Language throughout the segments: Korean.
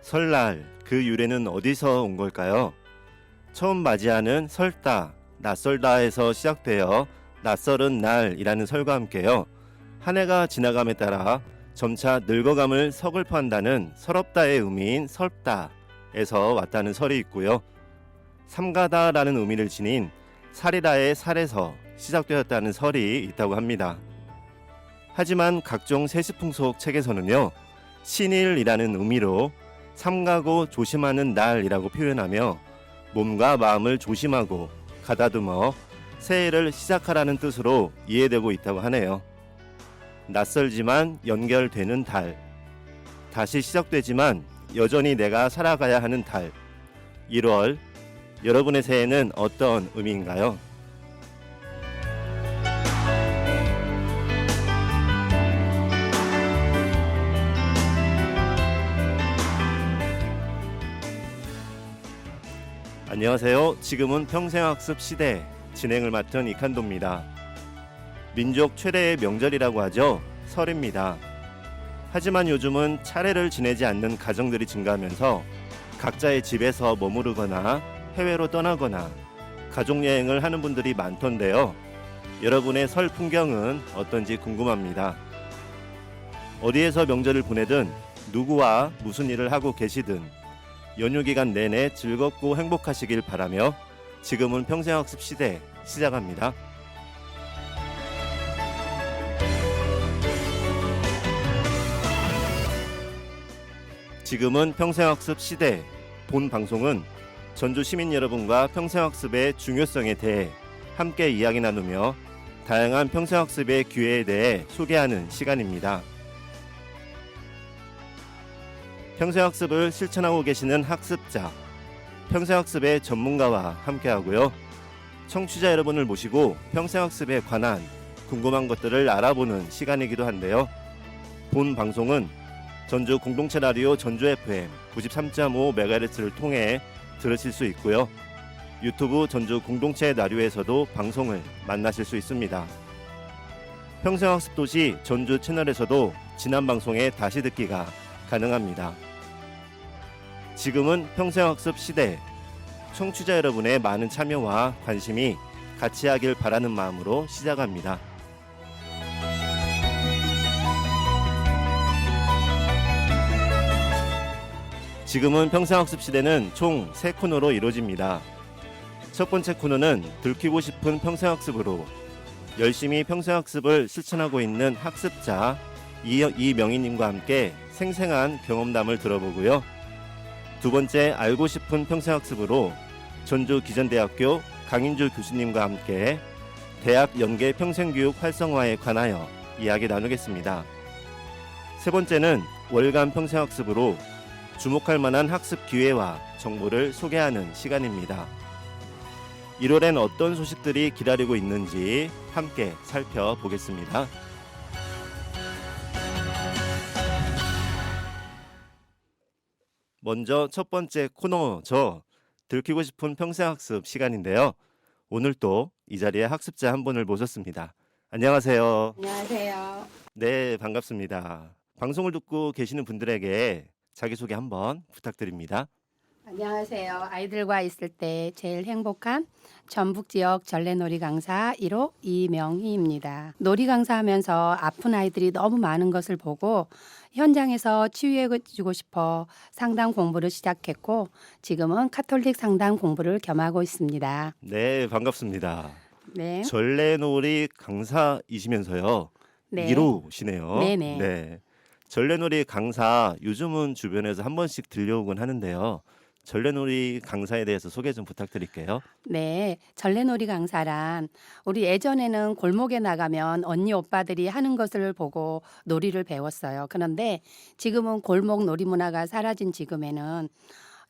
설날, 그 유래는 어디서 온 걸까요? 처음 맞이하는 설다, 낯설다에서 시작되어 낯설은 날이라는 설과 함께요. 한 해가 지나감에 따라 점차 늙어감을 서글퍼한다는 서럽다의 의미인 설다에서 왔다는 설이 있고요. 삼가다라는 의미를 지닌 살이다의 살에서 시작되었다는 설이 있다고 합니다. 하지만 각종 세시풍속 책에서는요, 신일이라는 의미로 삼가고 조심하는 날이라고 표현하며 몸과 마음을 조심하고 가다듬어 새해를 시작하라는 뜻으로 이해되고 있다고 하네요. 낯설지만 연결되는 달, 다시 시작되지만 여전히 내가 살아가야 하는 달. 1월, 여러분의 새해는 어떤 의미인가요? 안녕하세요. 지금은 평생학습 시대 진행을 맡은 이칸도입니다. 민족 최대의 명절이라고 하죠. 설입니다. 하지만 요즘은 차례를 지내지 않는 가정들이 증가하면서 각자의 집에서 머무르거나 해외로 떠나거나 가족여행을 하는 분들이 많던데요. 여러분의 설 풍경은 어떤지 궁금합니다. 어디에서 명절을 보내든 누구와 무슨 일을 하고 계시든 연휴 기간 내내 즐겁고 행복하시길 바라며 지금은 평생학습 시대 시작합니다. 지금은 평생학습 시대. 본 방송은 전주 시민 여러분과 평생학습의 중요성에 대해 함께 이야기 나누며 다양한 평생학습의 기회에 대해 소개하는 시간입니다. 평생학습을 실천하고 계시는 학습자, 평생학습의 전문가와 함께하고요. 청취자 여러분을 모시고 평생학습에 관한 궁금한 것들을 알아보는 시간이기도 한데요. 본 방송은 전주 공동체 라디오 전주 FM 93.5MHz를 통해 들으실 수 있고요. 유튜브 전주 공동체 라디오에서도 방송을 만나실 수 있습니다. 평생학습 도시 전주 채널에서도 지난 방송의 다시 듣기가 가능합니다. 지금은 평생학습 시대. 청취자 여러분의 많은 참여와 관심이 같이 하길 바라는 마음으로 시작합니다. 지금은 평생학습 시대는 총 3코너로 이루어집니다. 첫 번째 코너는 들키고 싶은 평생학습으로 열심히 평생학습을 실천하고 있는 학습자 이명희님과 함께 생생한 경험담을 들어보고요. 두 번째 알고 싶은 평생학습으로 전주 기전대학교 강인주 교수님과 함께 대학 연계 평생교육 활성화에 관하여 이야기 나누겠습니다. 세 번째는 월간 평생학습으로 주목할 만한 학습 기회와 정보를 소개하는 시간입니다. 1월엔 어떤 소식들이 기다리고 있는지 함께 살펴보겠습니다. 먼저 첫 번째 코너죠. 들키고 싶은 평생학습 시간인데요. 오늘 또 이 자리에 학습자 한 분을 모셨습니다. 안녕하세요. 안녕하세요. 네, 반갑습니다. 방송을 듣고 계시는 분들에게 자기소개 한번 부탁드립니다. 안녕하세요. 아이들과 있을 때 제일 행복한 전북 지역 전래놀이 강사 1호 이명희입니다. 놀이 강사하면서 아픈 아이들이 너무 많은 것을 보고 현장에서 치유해주고 싶어 상담 공부를 시작했고 지금은 카톨릭 상담 공부를 겸하고 있습니다. 네, 반갑습니다. 네. 전래놀이 강사이시면서요. 네. 1호시네요. 네네. 네. 전래놀이 강사 요즘은 주변에서 한 번씩 들려오곤 하는데요. 전래놀이 강사에 대해서 소개 좀 부탁드릴게요. 네, 전래놀이 강사란 우리 예전에는 골목에 나가면 언니 오빠들이 하는 것을 보고 놀이를 배웠어요. 그런데 지금은 골목 놀이 문화가 사라진 지금에는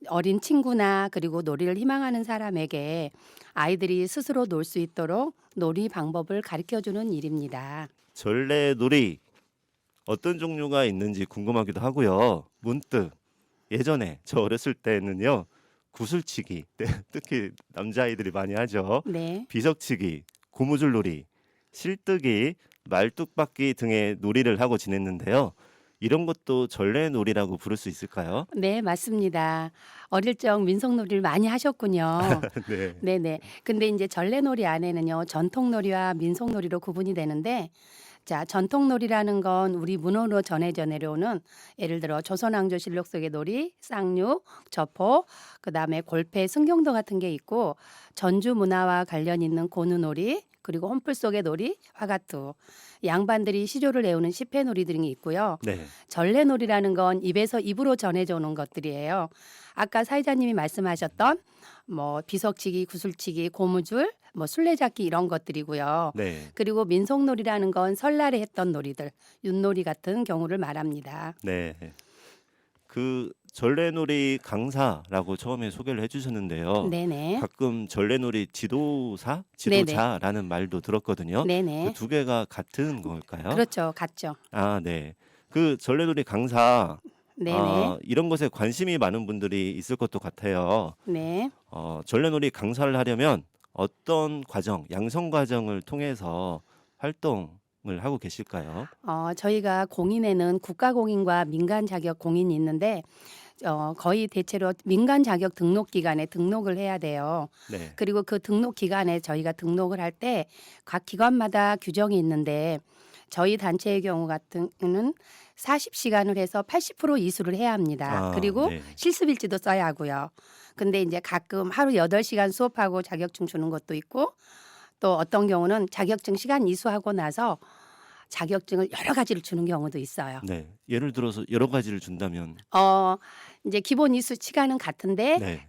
어린 친구나 그리고 놀이를 희망하는 사람에게 아이들이 스스로 놀 수 있도록 놀이 방법을 가르쳐주는 일입니다. 전래놀이 어떤 종류가 있는지 궁금하기도 하고요. 문득 예전에 저 어렸을 때는요. 구슬치기, 특히 남자아이들이 많이 하죠. 네, 비석치기, 고무줄놀이, 실뜨기, 말뚝박기 등의 놀이를 하고 지냈는데요. 이런 것도 전래놀이라고 부를 수 있을까요? 네, 맞습니다. 어릴 적 민속놀이를 많이 하셨군요. 네. 네네. 근데 이제 전래놀이 안에는요, 전통놀이와 민속놀이로 구분이 되는데, 자, 전통놀이라는 건 우리 문화로 전해져 내려오는 예를 들어 조선왕조실록 속의 놀이, 쌍육, 저포, 그다음에 골패, 승경도 같은 게 있고 전주 문화와 관련 있는 고누놀이, 그리고 혼풀 속의 놀이, 화가투, 양반들이 시조를 내오는 시패놀이 등이 있고요. 네. 전래놀이라는 건 입에서 입으로 전해져 오는 것들이에요. 아까 사회자님이 말씀하셨던 뭐 비석치기, 구슬치기, 고무줄, 뭐 술래잡기 이런 것들이고요. 네. 그리고 민속놀이라는 건 설날에 했던 놀이들, 윷놀이 같은 경우를 말합니다. 네. 그 전래놀이 강사라고 처음에 소개를 해주셨는데요. 네네. 가끔 전래놀이 지도사, 네네. 지도자라는 말도 들었거든요. 그 네네. 두 개가 같은 걸까요? 그렇죠. 같죠. 아, 네. 그 전래놀이 강사, 네네. 이런 것에 관심이 많은 분들이 있을 것도 같아요. 네. 전래놀이 강사를 하려면 어떤 과정, 양성 과정을 통해서 활동을 하고 계실까요? 저희가 공인에는 국가공인과 민간 자격 공인이 있는데 거의 대체로 민간 자격 등록 기관에 등록을 해야 돼요. 네. 그리고 그 등록 기관에 저희가 등록을 할 때 각 기관마다 규정이 있는데 저희 단체의 경우 같은 경우는 40시간을 해서 80% 이수를 해야 합니다. 아, 그리고 네. 실습일지도 써야 하고요. 근데 이제 가끔 하루 8시간 수업하고 자격증 주는 것도 있고 또 어떤 경우는 자격증 시간 이수하고 나서 자격증을 여러 가지를 주는 경우도 있어요. 네. 예를 들어서 여러 가지를 준다면 이제 기본 이수 시간은 같은데 네.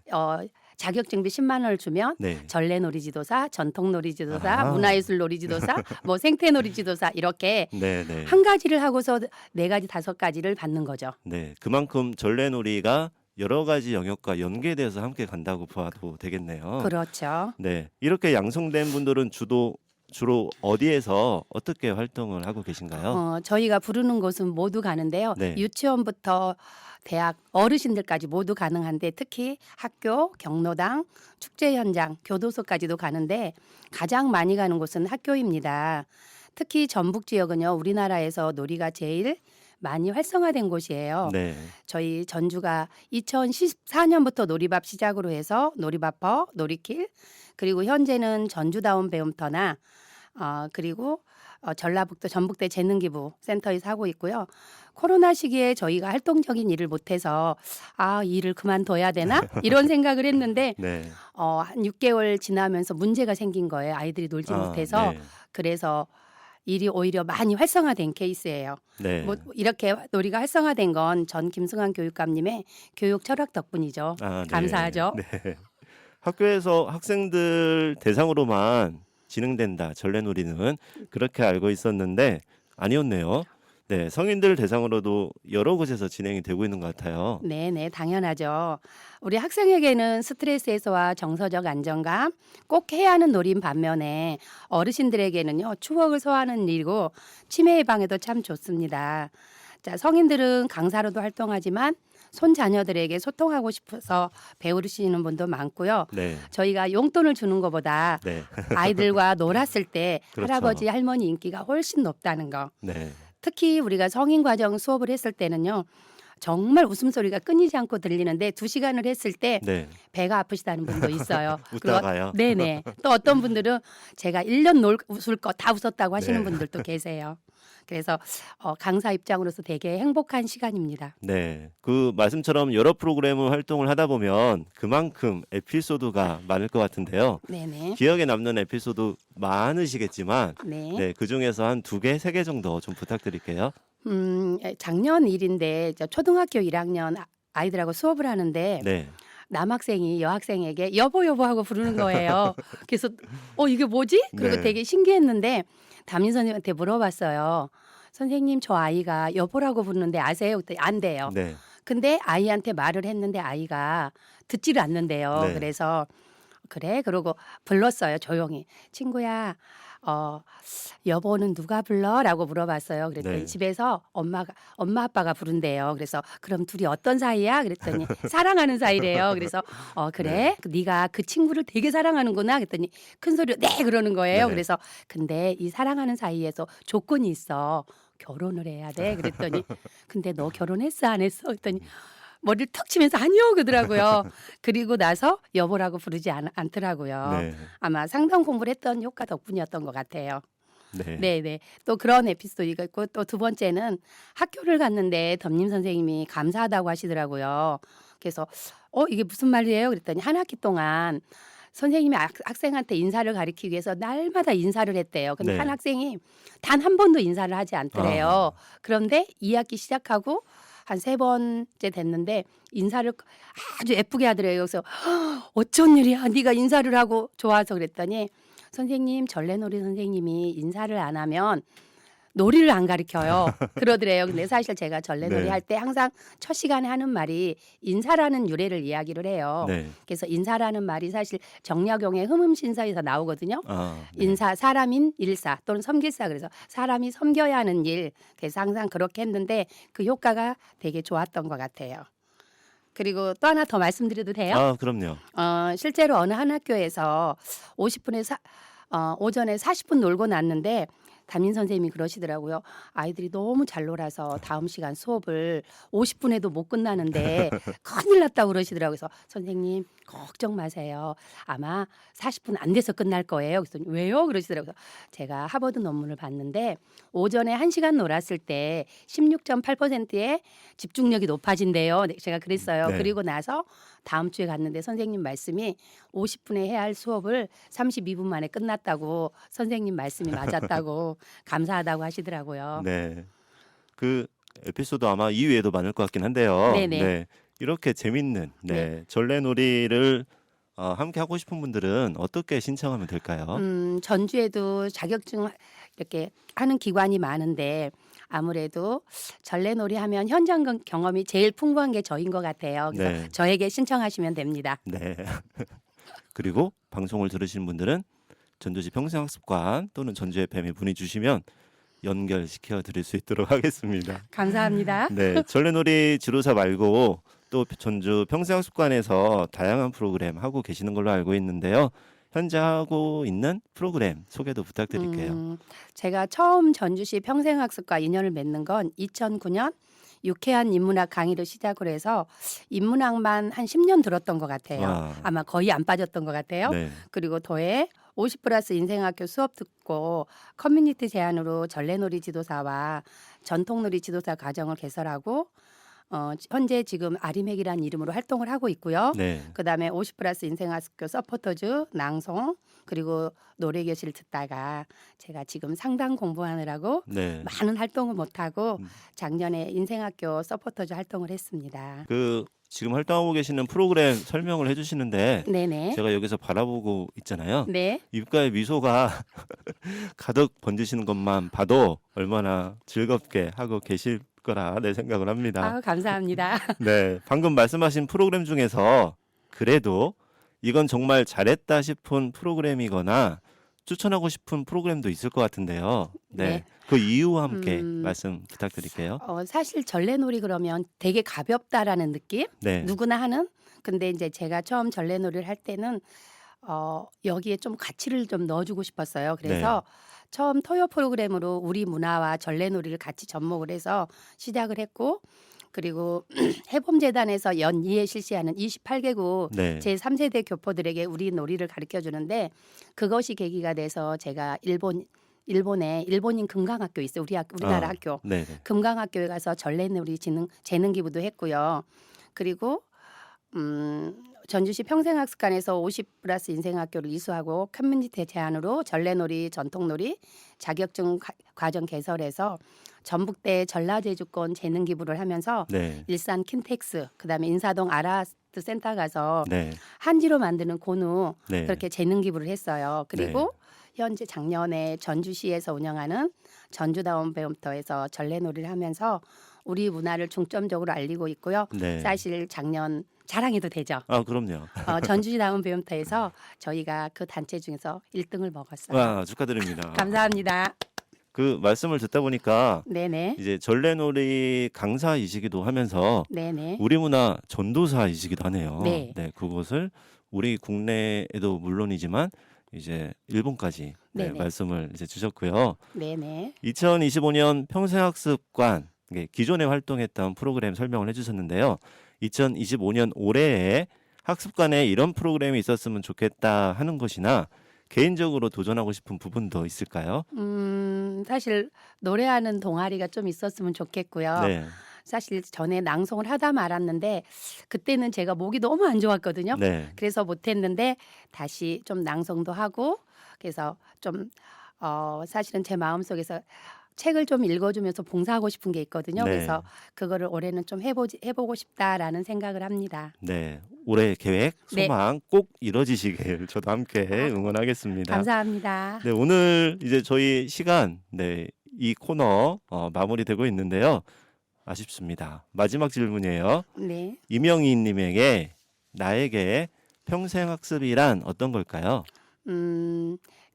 자격증비 10만 원을 주면 네. 전래놀이 지도사, 전통놀이 지도사, 아하. 문화예술놀이 지도사, 뭐 생태놀이 지도사 이렇게 네, 네. 한 가지를 하고서 4가지, 5가지를 받는 거죠. 네. 그만큼 전래놀이가 여러 가지 영역과 연계돼서 함께 간다고 봐도 되겠네요. 그렇죠. 네. 이렇게 양성된 분들은 주로 어디에서 어떻게 활동을 하고 계신가요? 저희가 부르는 곳은 모두 가는데요. 네. 유치원부터 대학 어르신들까지 모두 가능한데 특히 학교, 경로당, 축제 현장, 교도소까지도 가는데 가장 많이 가는 곳은 학교입니다. 특히 전북 지역은요, 우리나라에서 놀이가 제일 많이 활성화된 곳이에요. 네. 저희 전주가 2014년부터 놀이밥 시작으로 해서 놀이밥터, 놀이길, 그리고 현재는 전주다운 배움터나 그리고 전라북도 전북대 재능기부 센터에서 하고 있고요. 코로나 시기에 저희가 활동적인 일을 못해서 이 일을 그만둬야 되나 이런 생각을 했는데 네. 한 6개월 지나면서 문제가 생긴 거예요. 아이들이 놀지 못해서. 네. 그래서 일이 오히려 많이 활성화된 케이스예요. 네. 뭐 이렇게 놀이가 활성화된 건 전 김승환 교육감님의 교육 철학 덕분이죠. 네. 감사하죠. 네. 학교에서 학생들 대상으로만 진행된다. 전래놀이는 그렇게 알고 있었는데 아니었네요. 네, 성인들 대상으로도 여러 곳에서 진행이 되고 있는 것 같아요. 네네, 당연하죠. 우리 학생에게는 스트레스 해소와 정서적 안정감, 꼭 해야 하는 놀이인 반면에 어르신들에게는요, 추억을 소환하는 일이고 치매 예방에도 참 좋습니다. 자, 성인들은 강사로도 활동하지만 손 자녀들에게 소통하고 싶어서 배우시는 분도 많고요. 네, 저희가 용돈을 주는 것보다 네, 아이들과 놀았을 때 그렇죠. 할아버지, 할머니 인기가 훨씬 높다는 거. 네, 특히 우리가 성인 과정 수업을 했을 때는요. 정말 웃음소리가 끊이지 않고 들리는데 2시간을 했을 때 네. 배가 아프시다는 분도 있어요. 웃다가요? 네네. 또 어떤 분들은 제가 1년 웃을 거 다 웃었다고 하시는 네. 분들도 계세요. 그래서 강사 입장으로서 되게 행복한 시간입니다. 네, 그 말씀처럼 여러 프로그램을 활동을 하다 보면 그만큼 에피소드가 많을 것 같은데요. 네네. 기억에 남는 에피소드 많으시겠지만, 네. 네, 그 중에서 한 2개, 3개 정도 좀 부탁드릴게요. 작년 일인데 초등학교 1학년 아이들하고 수업을 하는데 네, 남학생이 여학생에게 여보 여보 하고 부르는 거예요. 그래서 이게 뭐지? 그리고 네. 되게 신기했는데 담임 선생님한테 물어봤어요. 선생님 저 아이가 여보라고 부르는데 아세요? 그랬더니 안 돼요. 네, 근데 아이한테 말을 했는데 아이가 듣지를 않는데요. 네. 그래서 그래 그러고 불렀어요. 조용히. 친구야 여보는 누가 불러?라고 물어봤어요. 그랬더니 네. 집에서 엄마 아빠가 부른대요. 그래서 그럼 둘이 어떤 사이야? 그랬더니 사랑하는 사이래요. 그래서 그래? 네가 그 친구를 되게 사랑하는구나. 그랬더니 큰 소리로 네 그러는 거예요. 네. 그래서 근데 이 사랑하는 사이에서 조건이 있어. 결혼을 해야 돼. 그랬더니 근데 너 결혼했어 안 했어? 그랬더니 머리를 턱 치면서 아니요 그러더라고요. 그리고 나서 여보라고 부르지 않더라고요. 네. 아마 상담 공부를 했던 효과 덕분이었던 것 같아요. 네. 네네. 또 그런 에피소드가 있고 또 두 번째는 학교를 갔는데 담임 선생님이 감사하다고 하시더라고요. 그래서 이게 무슨 말이에요? 그랬더니 한 학기 동안 선생님이 학생한테 인사를 가리키기 위해서 날마다 인사를 했대요. 근데 네. 한 학생이 단 한 번도 인사를 하지 않더래요. 그런데 2학기 시작하고 한 3번째 됐는데 인사를 아주 예쁘게 하더래요. 그래서 어쩐 일이야? 네가 인사를 하고 좋아서 그랬더니 선생님 전래놀이 선생님이 인사를 안 하면 놀이를 안 가르쳐요. 그러더래요. 근데 사실 제가 전래놀이 네. 할 때 항상 첫 시간에 하는 말이 인사라는 유래를 이야기를 해요. 네. 그래서 인사라는 말이 사실 정약용의 흠음신서에서 나오거든요. 네. 인사, 사람인 일사 또는 섬길사 그래서 사람이 섬겨야 하는 일. 그래서 항상 그렇게 했는데 그 효과가 되게 좋았던 것 같아요. 그리고 또 하나 더 말씀드려도 돼요? 그럼요. 실제로 어느 한 학교에서 50분에 오전에 40분 놀고 났는데 담임 선생님이 그러시더라고요. 아이들이 너무 잘 놀아서 다음 시간 수업을 50분에도 못 끝나는데 큰일 났다고 그러시더라고요. 그래서 선생님 걱정 마세요. 아마 40분 안 돼서 끝날 거예요. 그래서 왜요? 그러시더라고요. 제가 하버드 논문을 봤는데 오전에 1시간 놀았을 때 16.8%의 집중력이 높아진대요. 제가 그랬어요. 네. 그리고 나서 다음 주에 갔는데 선생님 말씀이 50분에 해야 할 수업을 32분 만에 끝났다고 선생님 말씀이 맞았다고 감사하다고 하시더라고요. 네. 그 에피소드 아마 이외에도 많을 것 같긴 한데요. 네네. 네. 이렇게 재밌는 전래놀이를 함께 하고 싶은 분들은 어떻게 신청하면 될까요? 전주에도 자격증 이렇게 하는 기관이 많은데 아무래도 전래놀이 하면 현장 경험이 제일 풍부한 게 저인 것 같아요. 그래서 네. 저에게 신청하시면 됩니다. 네. 그리고 방송을 들으시는 분들은 전주시 평생학습관 또는 전주 FM에 문의 주시면 연결시켜 드릴 수 있도록 하겠습니다. 감사합니다. 네, 전래놀이 지도사 말고 또 전주 평생학습관에서 다양한 프로그램 하고 계시는 걸로 알고 있는데요. 현재 하고 있는 프로그램 소개도 부탁드릴게요. 제가 처음 전주시 평생학습과 인연을 맺는 건 2009년 유쾌한 인문학 강의를 시작으로 해서 인문학만 한 10년 들었던 것 같아요. 와. 아마 거의 안 빠졌던 것 같아요. 네. 그리고 도에 50+ 인생학교 수업 듣고 커뮤니티 제안으로 전래놀이 지도사와 전통놀이 지도사 과정을 개설하고 현재 지금 아리맥이라는 이름으로 활동을 하고 있고요. 네. 그다음에 50+ 인생학교 서포터즈 낭송 그리고 노래교실 듣다가 제가 지금 상담 공부하느라고 네. 많은 활동을 못하고 작년에 인생학교 서포터즈 활동을 했습니다. 그 지금 활동하고 계시는 프로그램 설명을 해주시는데 네네. 제가 여기서 바라보고 있잖아요. 네. 입가에 미소가 가득 번지시는 것만 봐도 얼마나 즐겁게 하고 계실 거라 내 생각을 합니다. 감사합니다. 네, 방금 말씀하신 프로그램 중에서 그래도 이건 정말 잘했다 싶은 프로그램이거나 추천하고 싶은 프로그램도 있을 것 같은데요. 네, 네. 그 이유와 함께 말씀 부탁드릴게요. 사실 전래놀이 그러면 되게 가볍다라는 느낌? 네, 누구나 하는? 근데 이제 제가 처음 전래놀이를 할 때는 여기에 좀 가치를 좀 넣어주고 싶었어요. 그래서 처음 토요 프로그램으로 우리 문화와 전래놀이를 같이 접목을 해서 시작을 했고 그리고 해봄재단에서 연 2회 실시하는 28개국 네, 제3세대 교포들에게 우리 놀이를 가르쳐 주는데 그것이 계기가 돼서 제가 일본에 일본인 금강학교 있어요. 우리나라 학교. 네, 네, 금강학교에 가서 전래놀이 재능 기부도 했고요. 그리고 전주시 평생학습관에서 50+ 인생학교를 이수하고 커뮤니티 제안으로 전래놀이, 전통놀이 자격증 과정 개설해서 전북대 전라제주권 재능 기부를 하면서 네, 일산 킨텍스, 그다음에 인사동 아라스트 센터 가서 네, 한지로 만드는 고누 네. 그렇게 재능 기부를 했어요. 그리고 현재 작년에 전주시에서 운영하는 전주다운 배움터에서 전래놀이를 하면서 우리 문화를 중점적으로 알리고 있고요. 네. 사실 작년 자랑해도 되죠. 그럼요. 전주다운 배움터에서 저희가 그 단체 중에서 1등을 먹었어요. 와, 축하드립니다. 감사합니다. 그 말씀을 듣다 보니까 네네. 이제 전래놀이 강사이시기도 하면서 네네. 우리 문화 전도사이시기도 하네요. 네. 그것을 우리 국내에도 물론이지만 이제 일본까지 네네. 말씀을 이제 주셨고요. 네네. 2025년 평생학습관 기존에 활동했던 프로그램 설명을 해주셨는데요. 2025년 올해에 학습관에 이런 프로그램이 있었으면 좋겠다 하는 것이나 개인적으로 도전하고 싶은 부분도 있을까요? 사실 노래하는 동아리가 좀 있었으면 좋겠고요. 네, 사실 전에 낭송을 하다 말았는데 그때는 제가 목이 너무 안 좋았거든요. 네, 그래서 못했는데 다시 좀 낭송도 하고 그래서 좀 사실은 제 마음속에서 책을 좀 읽어주면서 봉사하고 싶은 게 있거든요. 네, 그래서 그거를 올해는 좀 해보고 싶다라는 생각을 합니다. 네. 올해 계획, 네, 소망 꼭 이뤄지시길 저도 함께 응원하겠습니다. 감사합니다. 네, 오늘 이제 저희 시간, 이 코너 마무리되고 있는데요. 아쉽습니다. 마지막 질문이에요. 네. 이명희 님에게 나에게 평생학습이란 어떤 걸까요?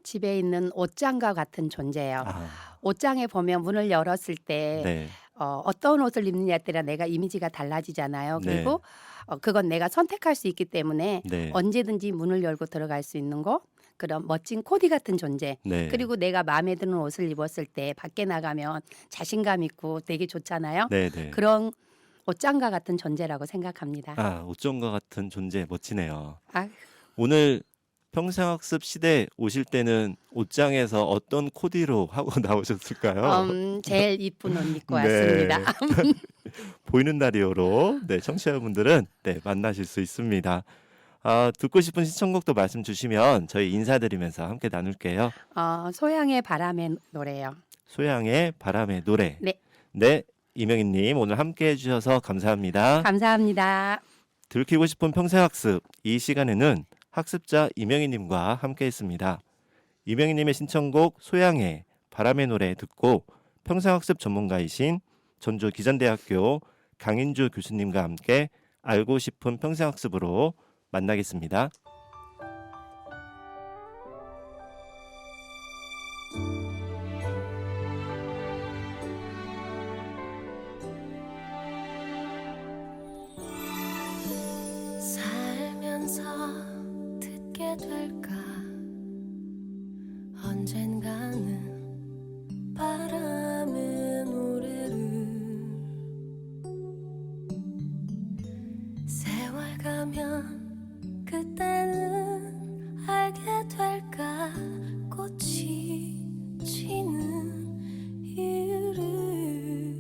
집에 있는 옷장과 같은 존재예요. 아, 옷장에 보면 문을 열었을 때 네, 어떤 옷을 입느냐에 따라 내가 이미지가 달라지잖아요. 네, 그리고 그건 내가 선택할 수 있기 때문에 네, 언제든지 문을 열고 들어갈 수 있는 거 그런 멋진 코디 같은 존재. 네. 그리고 내가 마음에 드는 옷을 입었을 때 밖에 나가면 자신감 있고 되게 좋잖아요. 네, 네. 그런 옷장과 같은 존재라고 생각합니다. 아, 옷정과 같은 존재 멋지네요. 아, 오늘 평생학습 시대 오실 때는 옷장에서 어떤 코디로 하고 나오셨을까요? 제일 이쁜 옷 입고 네. 왔습니다. 보이는 라디오로 청취자분들은 만나실 수 있습니다. 듣고 싶은 신청곡도 말씀 주시면 저희 인사드리면서 함께 나눌게요. 소양의 바람의 노래요. 소양의 바람의 노래. 네. 네, 이명희님 오늘 함께 해주셔서 감사합니다. 감사합니다. 들키고 싶은 평생학습 이 시간에는 학습자 이명희님과 함께했습니다. 이명희님의 신청곡 소양의 바람의 노래 듣고 평생학습 전문가이신 전주 기전대학교 강인주 교수님과 함께 알고 싶은 평생학습으로 만나겠습니다. 살면서 듣게 될까 언젠가는 바람의 노래를 세월 가면 그때는 알게 될까 꽃이 지는 이유를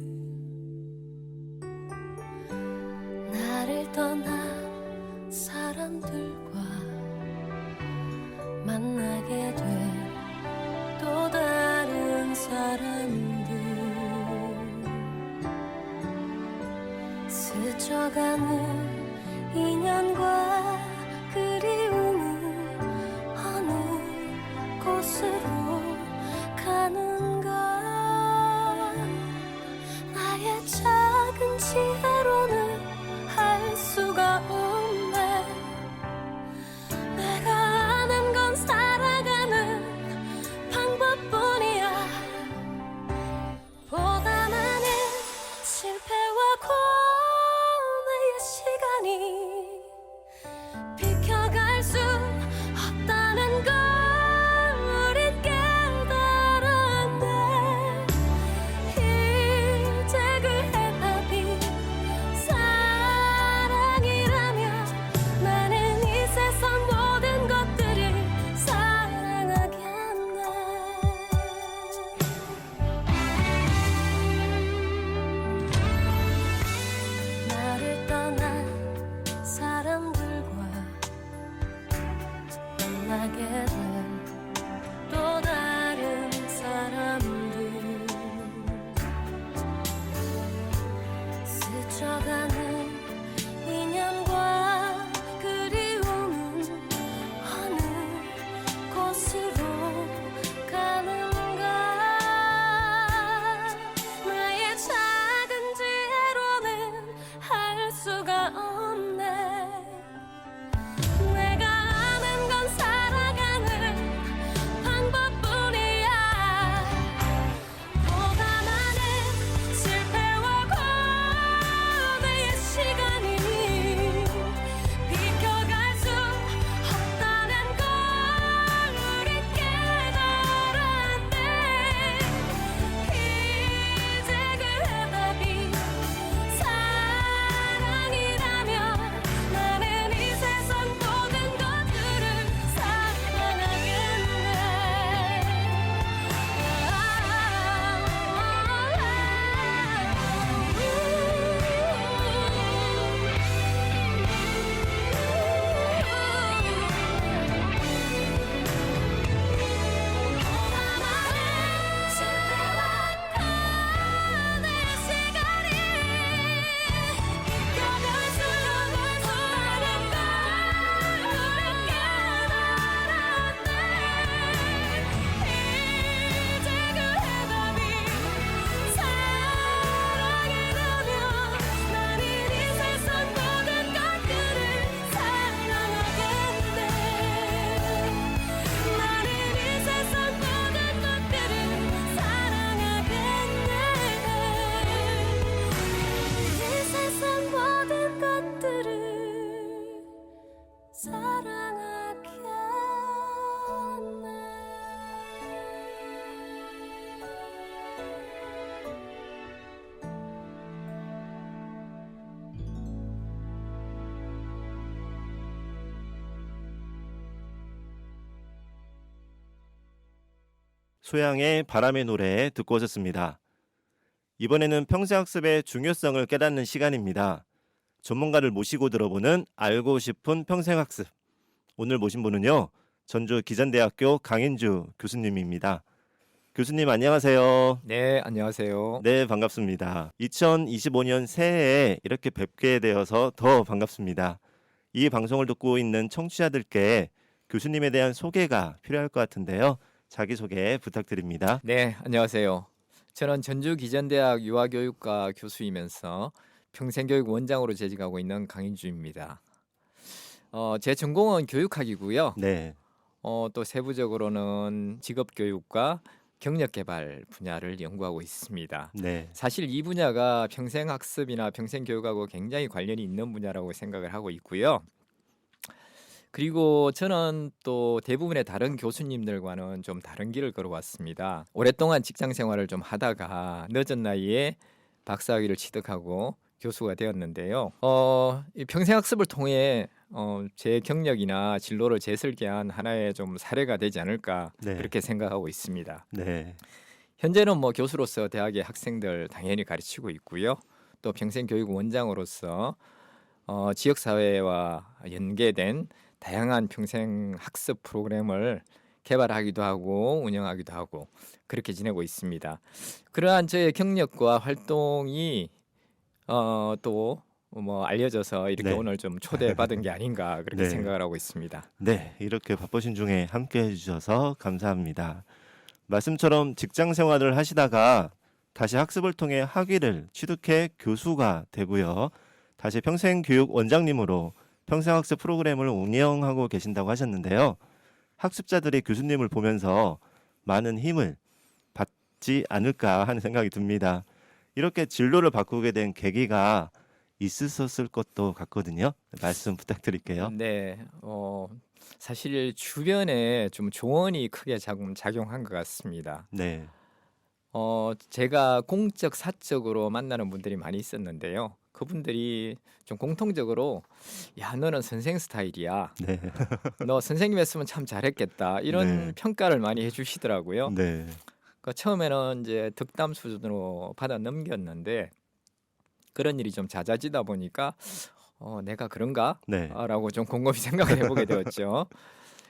나를 떠난 사람들과 만나게 된 또 다른 사람들 스쳐가는 인연과 그리움은 어느 곳으로 가는가 나의 작은 지혜로는 할 수가 없네 내가 아는 건 살아가는 방법뿐이야 보다 많은 실패와 고뇌의 시간이 비켜갈 수 없다는 걸 우린 깨달았네 이제 그 해답이 사랑이라면 나는 이 세상 모든 것들을 사랑하겠네 나를 떠난 사람들과 만나게 된 또 다른 사람들 스쳐가는 인연과 그리움은 어느 곳으로 가는가 나의 작은 지혜로는 할 수가 없네 내가 아는 건 살아가는 소양의 바람의 노래 듣고 오셨습니다. 이번에는 평생학습의 중요성을 깨닫는 시간입니다. 전문가를 모시고 들어보는 알고 싶은 평생학습. 오늘 모신 분은요, 전주 기전대학교 강인주 교수님입니다. 교수님 안녕하세요. 네, 안녕하세요. 네, 반갑습니다. 2025년 새해에 이렇게 뵙게 되어서 더 반갑습니다. 이 방송을 듣고 있는 청취자들께 교수님에 대한 소개가 필요할 것 같은데요. 자기소개 부탁드립니다. 네, 안녕하세요. 저는 전주 기전대학 유아교육과 교수이면서 평생교육 원장으로 재직하고 있는 강인주입니다. 제 전공은 교육학이고요. 네, 또 세부적으로는 직업교육과 경력개발 분야를 연구하고 있습니다. 네, 사실 이 분야가 평생학습이나 평생교육하고 굉장히 관련이 있는 분야라고 생각을 하고 있고요. 그리고 저는 또 대부분의 다른 교수님들과는 좀 다른 길을 걸어왔습니다. 오랫동안 직장 생활을 좀 하다가 늦은 나이에 박사학위를 취득하고 교수가 되었는데요. 이 평생학습을 통해 제 경력이나 진로를 재설계한 하나의 좀 사례가 되지 않을까 네. 그렇게 생각하고 있습니다. 네, 현재는 뭐 교수로서 대학의 학생들 당연히 가르치고 있고요. 또 평생교육 원장으로서 지역 사회와 연계된 다양한 평생 학습 프로그램을 개발하기도 하고 운영하기도 하고 그렇게 지내고 있습니다. 그러한 저의 경력과 활동이 또 뭐 알려져서 이렇게 네. 오늘 좀 초대받은 게 아닌가 그렇게 네. 생각을 하고 있습니다. 네, 이렇게 바쁘신 중에 함께 해주셔서 감사합니다. 말씀처럼 직장 생활을 하시다가 다시 학습을 통해 학위를 취득해 교수가 되고요. 다시 평생교육 원장님으로 평생학습 프로그램을 운영하고 계신다고 하셨는데요. 학습자들이 교수님을 보면서 많은 힘을 받지 않을까 하는 생각이 듭니다. 이렇게 진로를 바꾸게 된 계기가 있으셨을 것도 같거든요. 말씀 부탁드릴게요. 네, 사실 주변에 좀 조언이 크게 작용한 것 같습니다. 네, 제가 공적 사적으로 만나는 분들이 많이 있었는데요. 그분들이 좀 공통적으로 야 너는 선생 스타일이야. 네, 너 선생님 했으면 참 잘했겠다. 이런 네. 평가를 많이 해주시더라고요. 네, 그러니까 처음에는 이제 덕담 수준으로 받아 넘겼는데 그런 일이 좀 잦아지다 보니까 내가 그런가? 네, 라고 좀 곰곰이 생각을 해보게 되었죠.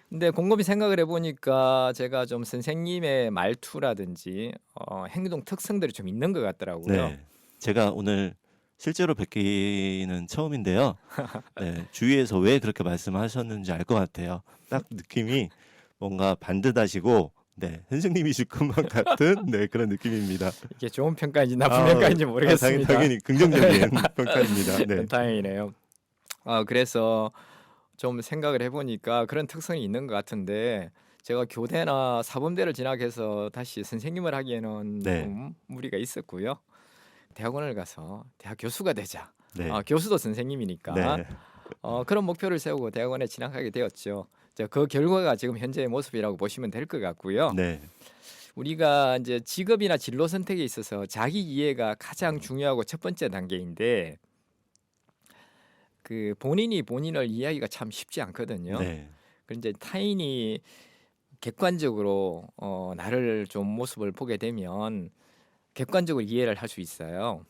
근데 곰곰이 생각을 해보니까 제가 좀 선생님의 말투라든지 행동 특성들이 좀 있는 것 같더라고요. 네. 제가 오늘 실제로 뵙기는 처음인데요. 네, 주위에서 왜 그렇게 말씀하셨는지 알 것 같아요. 딱 느낌이 뭔가 반듯하시고, 네, 선생님이실 것만 같은 네 그런 느낌입니다. 이게 좋은 평가인지 나쁜 평가인지 모르겠습니다. 당연히 긍정적인 평가입니다. 네, 다행이네요. 그래서 좀 생각을 해보니까 그런 특성이 있는 것 같은데 제가 교대나 사범대를 진학해서 다시 선생님을 하기에는 네. 좀 무리가 있었고요. 대학원을 가서 대학 교수가 되자. 네, 교수도 선생님이니까 네, 그런 목표를 세우고 대학원에 진학하게 되었죠. 그 결과가 지금 현재의 모습이라고 보시면 될 것 같고요. 네, 우리가 이제 직업이나 진로 선택에 있어서 자기 이해가 가장 중요하고 첫 번째 단계인데 그 본인이 본인을 이해하기가 참 쉽지 않거든요. 네, 그런데 타인이 객관적으로 나를 좀 모습을 보게 되면 객관적으로 이해를 할 수 있어요.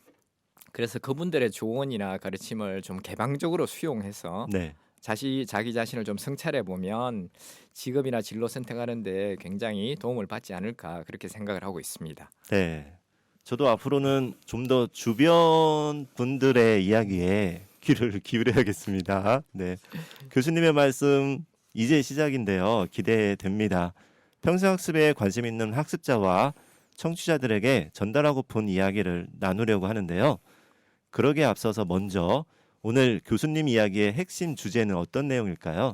그래서 그분들의 조언이나 가르침을 좀 개방적으로 수용해서 네, 자기 자신을 좀 성찰해 보면 직업이나 진로 선택하는데 굉장히 도움을 받지 않을까 그렇게 생각을 하고 있습니다. 네. 저도 앞으로는 좀 더 주변 분들의 이야기에 귀를 기울여야겠습니다. 네, 교수님의 말씀 이제 시작인데요. 기대됩니다. 평생학습에 관심 있는 학습자와 청취자들에게 전달하고픈 이야기를 나누려고 하는데요. 그러기에 앞서서 먼저 오늘 교수님 이야기의 핵심 주제는 어떤 내용일까요?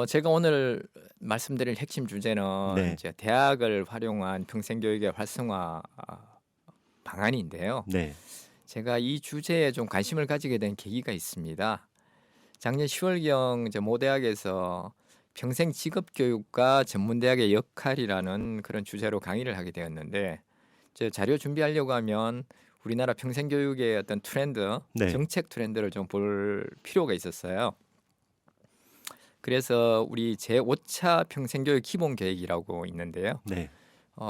제가 오늘 말씀드릴 핵심 주제는 네. 이제 대학을 활용한 평생교육의 활성화 방안인데요. 네, 제가 이 주제에 좀 관심을 가지게 된 계기가 있습니다. 작년 10월경 이제 모 대학에서 평생 직업교육과 전문대학의 역할이라는 그런 주제로 강의를 하게 되었는데 제 자료 준비하려고 하면 우리나라 평생교육의 어떤 트렌드, 네. 정책 트렌드를 좀 볼 필요가 있었어요. 그래서 우리 제5차 평생교육 기본계획이라고 있는데요. 네.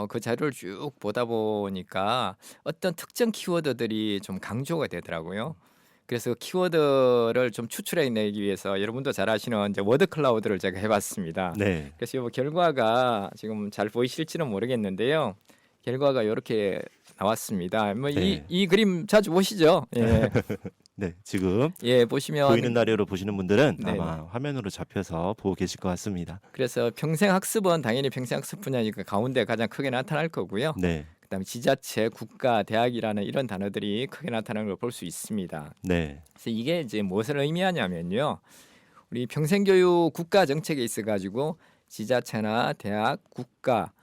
그 자료를 쭉 보다 보니까 어떤 특정 키워드들이 좀 강조가 되더라고요. 그래서 키워드를 좀 추출해내기 위해서 여러분도 잘 아시는 이제 워드 클라우드를 제가 해봤습니다. 네. 그래서 이 결과가 지금 잘 보이실지는 모르겠는데요. 결과가 이렇게 나왔습니다. 뭐 네. 이 그림 자주 보시죠? 예, 네. 지금 예 보시면 보이는 라디오로 보시는 분들은 네. 아마 화면으로 잡혀서 보고 계실 것 같습니다. 그래서 평생학습은 당연히 평생학습 분야니까 가운데 가장 크게 나타날 거고요. 네. 그다음에 지자체, 국가, 대학이라는 이런 단어들이 크게 나타나는 걸 볼 수 있습니다. 네. 그래서 이게 이제 무엇을 의미하냐면요. 우리 평생교육 국가 정책에 있어 가지고 지자체나 대학, 국가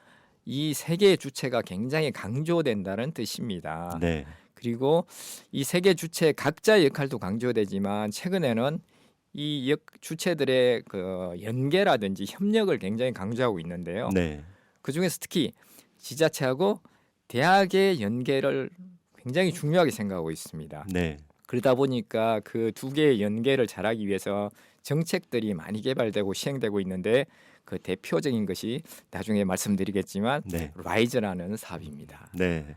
이 세 개의 주체가 굉장히 강조된다는 뜻입니다. 네. 그리고 이 세 개 주체 각자의 역할도 강조되지만 최근에는 이 주체들의 그 연계라든지 협력을 굉장히 강조하고 있는데요. 네. 그 중에서 특히 지자체하고 대학의 연계를 굉장히 중요하게 생각하고 있습니다. 네. 그러다 보니까 그 두 개의 연계를 잘하기 위해서 정책들이 많이 개발되고 시행되고 있는데 그 대표적인 것이 나중에 말씀드리겠지만 네. 라이즈라는 사업입니다. 네.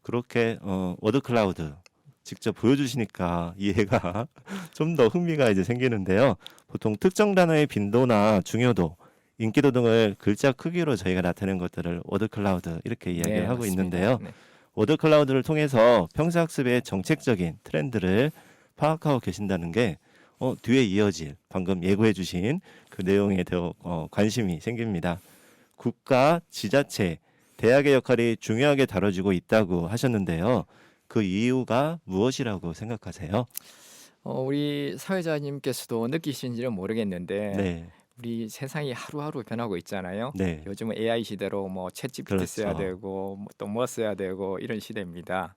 그렇게 워드 클라우드 직접 보여주시니까 이해가 좀 더 흥미가 이제 생기는데요. 보통 특정 단어의 빈도나 중요도, 인기도 등을 글자 크기로 저희가 나타낸 것들을 워드 클라우드 이렇게 이야기를 네, 하고 맞습니다. 있는데요. 네. 워드 클라우드를 통해서 평생학습의 정책적인 트렌드를 파악하고 계신다는 게 뒤에 이어질 방금 예고해 주신 그 내용에 더 관심이 생깁니다. 국가, 지자체, 대학의 역할이 중요하게 다뤄지고 있다고 하셨는데요. 그 이유가 무엇이라고 생각하세요? 우리 사회자님께서도 느끼신지는 모르겠는데 네. 우리 세상이 하루하루 변하고 있잖아요. 네. 요즘은 AI 시대로 뭐 챗GPT 그렇죠. 써야 되고 또 뭐 써야 되고 이런 시대입니다.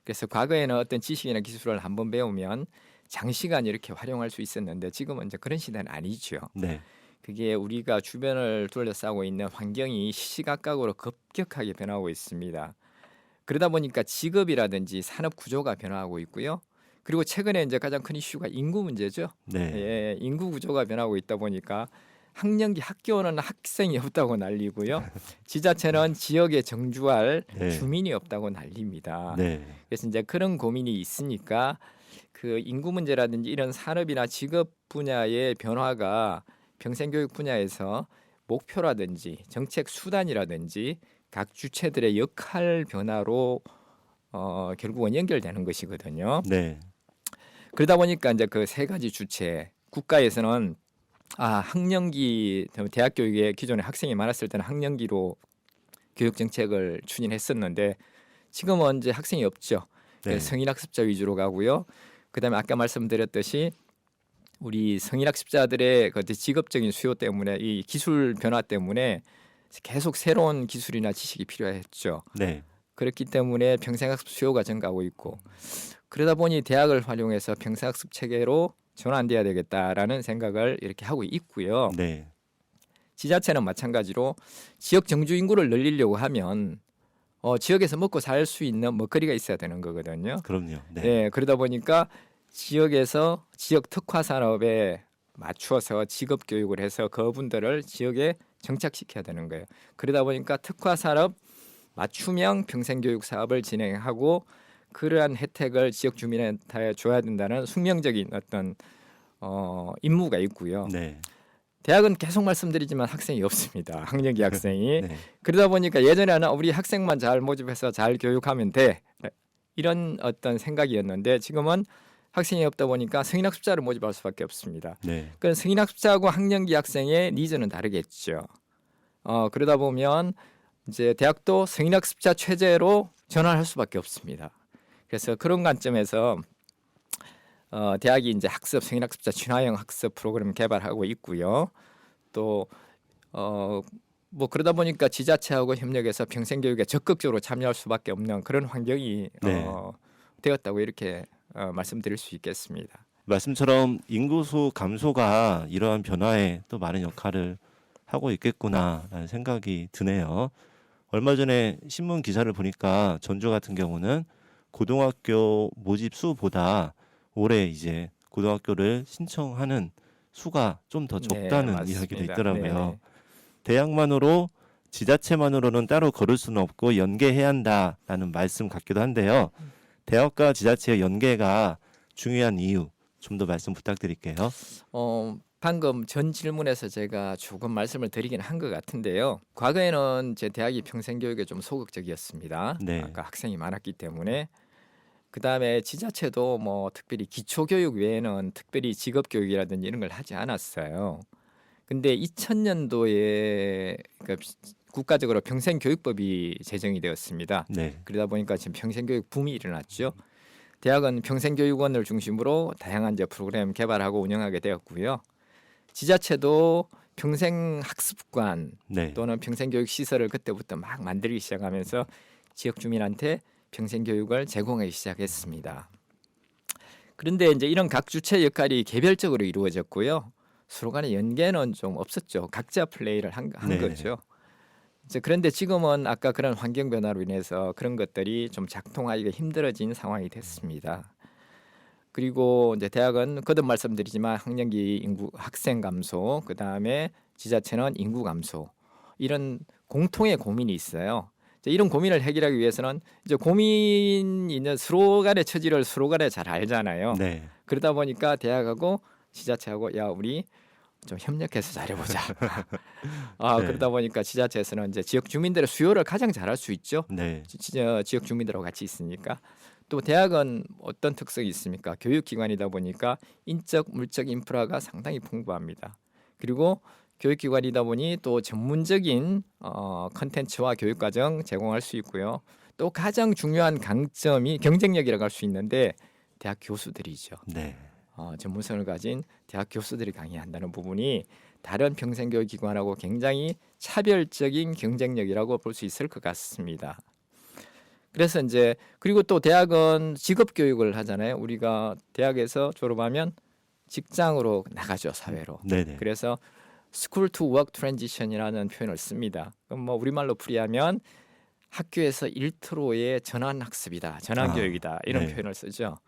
그래서 과거에는 어떤 지식이나 기술을 한번 배우면 장시간 이렇게 활용할 수 있었는데 지금은 이제 그런 시대는 아니죠. 네. 그게 우리가 주변을 둘러싸고 있는 환경이 시시각각으로 급격하게 변하고 있습니다. 그러다 보니까 직업이라든지 산업 구조가 변화하고 있고요. 그리고 최근에 이제 가장 큰 이슈가 인구 문제죠. 네. 예, 인구 구조가 변하고 있다 보니까 학령기 학교는 학생이 없다고 난리고요. 지자체는 지역에 정주할 네. 주민이 없다고 난립니다. 네. 그래서 이제 그런 고민이 있으니까 그 인구 문제라든지 이런 산업이나 직업 분야의 변화가 평생교육 분야에서 목표라든지 정책 수단이라든지 각 주체들의 역할 변화로 결국은 연결되는 것이거든요. 네. 그러다 보니까 이제 그 세 가지 주체 국가에서는 학령기 대학 교육에 기존에 학생이 많았을 때는 학령기로 교육 정책을 추진했었는데 지금은 이제 학생이 없죠. 네. 성인학습자 위주로 가고요. 그다음에 아까 말씀드렸듯이 우리 성인학습자들의 그 직업적인 수요 때문에 이 기술 변화 때문에 계속 새로운 기술이나 지식이 필요했죠. 네. 그렇기 때문에 평생학습 수요가 증가하고 있고 그러다 보니 대학을 활용해서 평생학습 체계로 전환돼야 되겠다라는 생각을 이렇게 하고 있고요. 네. 지자체는 마찬가지로 지역 정주 인구를 늘리려고 하면 지역에서 먹고 살 수 있는 먹거리가 있어야 되는 거거든요. 그럼요. 네. 네, 그러다 보니까 지역에서 지역 특화 산업에 맞추어서 직업 교육을 해서 그분들을 지역에 정착시켜야 되는 거예요. 그러다 보니까 특화 산업 맞춤형 평생교육 사업을 진행하고 그러한 혜택을 지역 주민한테 줘야 된다는 숙명적인 어떤 임무가 있고요. 네. 대학은 계속 말씀드리지만 학생이 없습니다. 학령기 학생이. 네. 그러다 보니까 예전에는 우리 학생만 잘 모집해서 잘 교육하면 돼. 이런 어떤 생각이었는데 지금은 학생이 없다 보니까 성인학습자를 모집할 수밖에 없습니다. 네. 그 성인학습자하고 학령기 학생의 니즈는 다르겠죠. 그러다 보면 이제 대학도 성인학습자 체제로 전환할 수밖에 없습니다. 그래서 그런 관점에서 대학이 이제 학습 성인학습자 친화형 학습 프로그램 개발하고 있고요. 또 뭐 그러다 보니까 지자체하고 협력해서 평생교육에 적극적으로 참여할 수밖에 없는 그런 환경이 네. 되었다고 이렇게 말씀드릴 수 있겠습니다. 말씀처럼 인구수 감소가 이러한 변화에 또 많은 역할을 하고 있겠구나라는 생각이 드네요. 얼마 전에 신문 기사를 보니까 전주 같은 경우는 고등학교 모집 수보다 올해 이제 고등학교를 신청하는 수가 좀 더 네, 적다는 맞습니다. 이야기도 있더라고요. 네네. 대학만으로 지자체만으로는 따로 걸을 수는 없고 연계해야 한다라는 말씀 같기도 한데요. 대학과 지자체의 연계가 중요한 이유 좀 더 말씀 부탁드릴게요. 방금 전 질문에서 제가 조금 말씀을 드리긴 한 것 같은데요. 과거에는 제 대학이 평생교육에 좀 소극적이었습니다. 네. 아까 학생이 많았기 때문에. 그다음에 지자체도 뭐 특별히 기초교육 외에는 특별히 직업교육이라든지 이런 걸 하지 않았어요. 근데 2000년도에 국가적으로 평생교육법이 제정이 되었습니다. 네. 그러다 보니까 지금 평생교육 붐이 일어났죠. 대학은 평생교육원을 중심으로 다양한 이제 프로그램 개발하고 운영하게 되었고요. 지자체도 평생학습관 네. 또는 평생교육 시설을 그때부터 막 만들기 시작하면서 지역 주민한테 평생교육을 제공하기 시작했습니다. 그런데 이제 이런 각 주체 역할이 개별적으로 이루어졌고요. 서로 간의 연계는 좀 없었죠. 각자 플레이를 한 네. 거죠. 이제 그런데 지금은 아까 그런 환경 변화로 인해서 그런 것들이 좀 작동하기가 힘들어진 상황이 됐습니다. 그리고 이제 대학은 거듭 말씀드리지만 학년기 인구 학생 감소, 그 다음에 지자체는 인구 감소 이런 공통의 고민이 있어요. 이제 이런 고민을 해결하기 위해서는 이제 고민이 있는 서로 간의 처지를 서로 간에 잘 알잖아요. 네. 그러다 보니까 대학하고 지자체하고 야 우리 좀 협력해서 잘해보자. 네. 그러다 보니까 지자체에서는 이제 지역 주민들의 수요를 가장 잘할 수 있죠. 네. 지역 주민들하고 같이 있으니까. 또 대학은 어떤 특성이 있습니까? 교육기관이다 보니까 인적, 물적 인프라가 상당히 풍부합니다. 그리고 교육기관이다 보니 또 전문적인 컨텐츠와 교육과정 제공할 수 있고요. 또 가장 중요한 강점이 경쟁력이라고 할 수 있는데 대학 교수들이죠. 네. 전문성을 가진 대학 교수들이 강의한다는 부분이 다른 평생교육기관하고 굉장히 차별적인 경쟁력이라고 볼 수 있을 것 같습니다. 그래서 이제 그리고 또 대학은 직업 교육을 하잖아요. 우리가 대학에서 졸업하면 직장으로 나가죠, 사회로. 네네. 그래서 스쿨 투 워크 트랜지션이라는 표현을 씁니다. 그럼 뭐 우리말로 풀이하면 학교에서 일터로의 전환 학습이다, 전환 교육이다 이런 네. 표현을 쓰죠.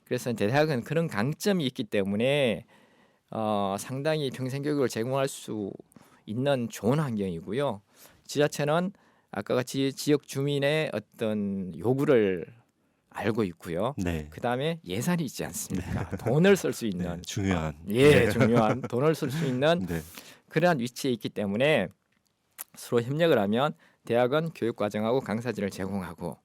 그래서 대학은 그런 강점이 있기 때문에 상당히 평생교육을 제공할 수 있는 좋은 환경이고요. 지자체는 아까 같이 지역 주민의 어떤 요구를 알고 있고요. 네. 그 다음에 예산이 있지 않습니까? 돈을 쓸 수 있는 네. 중요한. 중요한 돈을 쓸 수 있는 네. 그러한 위치에 있기 때문에 서로 협력을 하면 대학은 교육 과정하고 강사진을 제공하고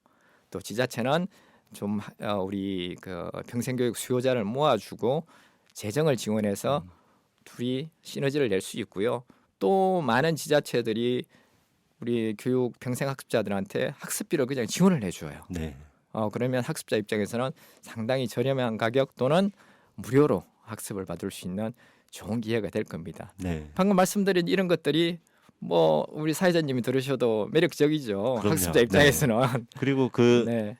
또 지자체는 좀 우리 그 평생교육 수요자를 모아주고 재정을 지원해서 둘이 시너지를 낼 수 있고요. 또 많은 지자체들이 우리 교육 평생학습자들한테 학습비를 그냥 지원을 해줘요. 네. 그러면 학습자 입장에서는 상당히 저렴한 가격 또는 무료로 학습을 받을 수 있는 좋은 기회가 될 겁니다. 네. 방금 말씀드린 이런 것들이 뭐 우리 사회자님이 들으셔도 매력적이죠. 그럼요. 학습자 입장에서는. 그리고 네.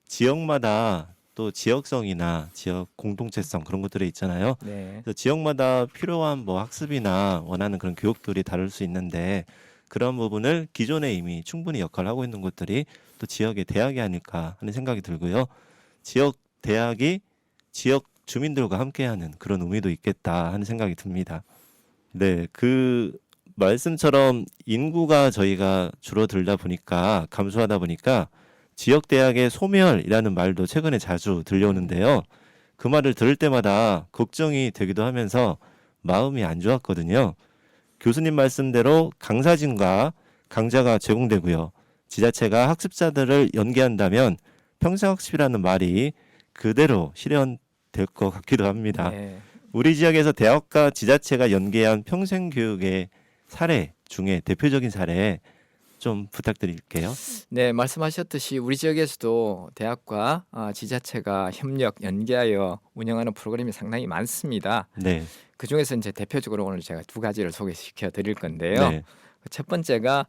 지역마다 또 지역성이나 지역 공동체성 그런 것들이 있잖아요. 네. 그래서 지역마다 필요한 뭐 학습이나 원하는 그런 교육들이 다를 수 있는데 그런 부분을 기존에 이미 충분히 역할을 하고 있는 곳들이 또 지역의 대학이 아닐까 하는 생각이 들고요. 지역 대학이 지역 주민들과 함께하는 그런 의미도 있겠다 하는 생각이 듭니다. 네, 그 말씀처럼 인구가 저희가 줄어들다 보니까 감소하다 보니까 지역 대학의 소멸이라는 말도 최근에 자주 들려오는데요. 그 말을 들을 때마다 걱정이 되기도 하면서 마음이 안 좋았거든요. 교수님 말씀대로 강사진과 강좌가 제공되고요. 지자체가 학습자들을 연계한다면 평생학습이라는 말이 그대로 실현될 것 같기도 합니다. 네. 우리 지역에서 대학과 지자체가 연계한 평생교육의 사례 중에 대표적인 사례 좀 부탁드릴게요. 네, 말씀하셨듯이 우리 지역에서도 대학과 지자체가 협력 연계하여 운영하는 프로그램이 상당히 많습니다. 네. 그 중에서 이제 대표적으로 오늘 제가 두 가지를 소개시켜 드릴 건데요. 네. 첫 번째가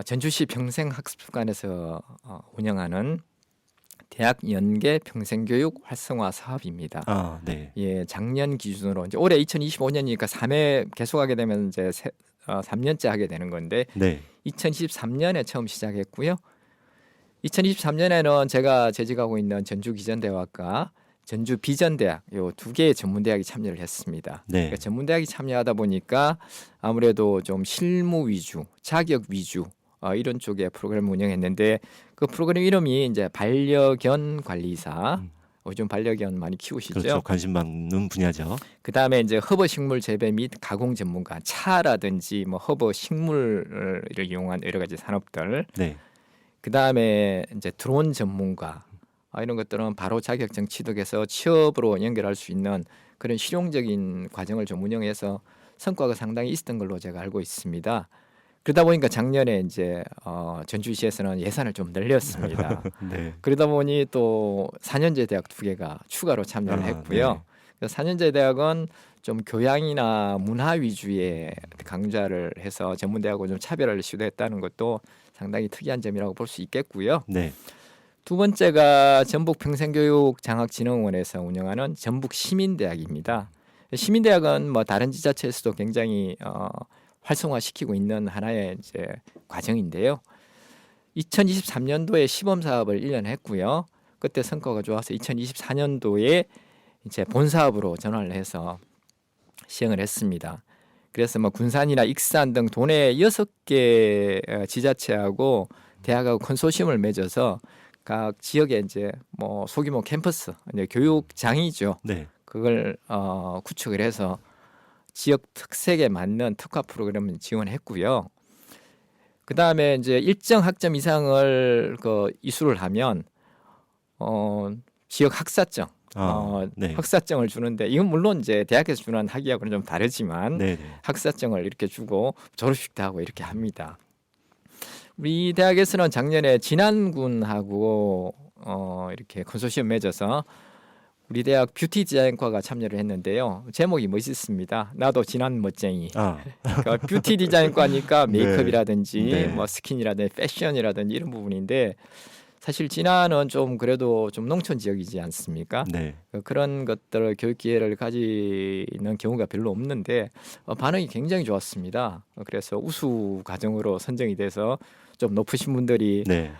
전주시 평생학습관에서 운영하는 대학 연계 평생교육 활성화 사업입니다. 네. 예, 작년 기준으로 이제 올해 2025년이니까 3회 계속하게 되면 이제 3년째 하게 되는 건데 네. 2013년에 처음 시작했고요. 2023년에는 제가 재직하고 있는 전주기전대학과 전주 비전대학 요 두 개의 전문대학이 참여를 했습니다. 네. 그러니까 전문대학이 참여하다 보니까 아무래도 좀 실무 위주, 자격 위주 이런 쪽의 프로그램을 운영했는데 그 프로그램 이름이 이제 반려견 관리사. 요즘 반려견 많이 키우시죠? 그렇죠. 관심 받는 분야죠. 그다음에 이제 허브 식물 재배 및 가공 전문가, 차라든지 뭐 허브 식물을 이용한 여러 가지 산업들. 네. 그다음에 이제 드론 전문가 이런 것들은 바로 자격증 취득해서 취업으로 연결할 수 있는 그런 실용적인 과정을 좀 운영해서 성과가 상당히 있었던 걸로 제가 알고 있습니다. 그러다 보니까 작년에 이제 전주시에서는 예산을 좀 늘렸습니다. 네. 그러다 보니 또 4년제 대학 두 개가 추가로 참여를 했고요. 네. 그래서 4년제 대학은 좀 교양이나 문화 위주의 강좌를 해서 전문대학하고 좀 차별화를 시도했다는 것도 상당히 특이한 점이라고 볼 수 있겠고요. 네. 두 번째가 전북 평생교육장학진흥원에서 운영하는 전북 시민대학입니다. 시민대학은 뭐 다른 지자체에서도 굉장히 활성화시키고 있는 하나의 이제 과정인데요. 2023년도에 시범 사업을 1년 했고요. 그때 성과가 좋아서 2024년도에 이제 본 사업으로 전환을 해서 시행을 했습니다. 그래서 뭐 군산이나 익산 등 도내 6개 지자체하고 대학하고 컨소시엄을 맺어서 각 지역에 이제 뭐 소규모 캠퍼스, 이제 교육장이죠. 네. 그걸 구축을 해서 지역 특색에 맞는 특화 프로그램을 지원했고요. 그 다음에 이제 일정 학점 이상을 이수를 하면 지역 학사증, 네. 학사증을 주는데 이건 물론 이제 대학에서 주는 학위하고는 좀 다르지만 네. 학사증을 이렇게 주고 졸업식도 하고 이렇게 합니다. 우리 대학에서는 작년에 진안군하고 이렇게 컨소시엄 맺어서 우리 대학 뷰티 디자인과가 참여를 했는데요. 제목이 멋있습니다. 나도 진안 멋쟁이. 그러니까 뷰티 디자인과니까 네. 메이크업이라든지 네. 뭐 스킨이라든지 패션이라든지 이런 부분인데 사실 진안은 좀 그래도 좀 농촌 지역이지 않습니까? 네. 그런 것들을 교육 기회를 가지는 경우가 별로 없는데 반응이 굉장히 좋았습니다. 그래서 우수 과정으로 선정이 돼서 좀 높으신 분들이 네.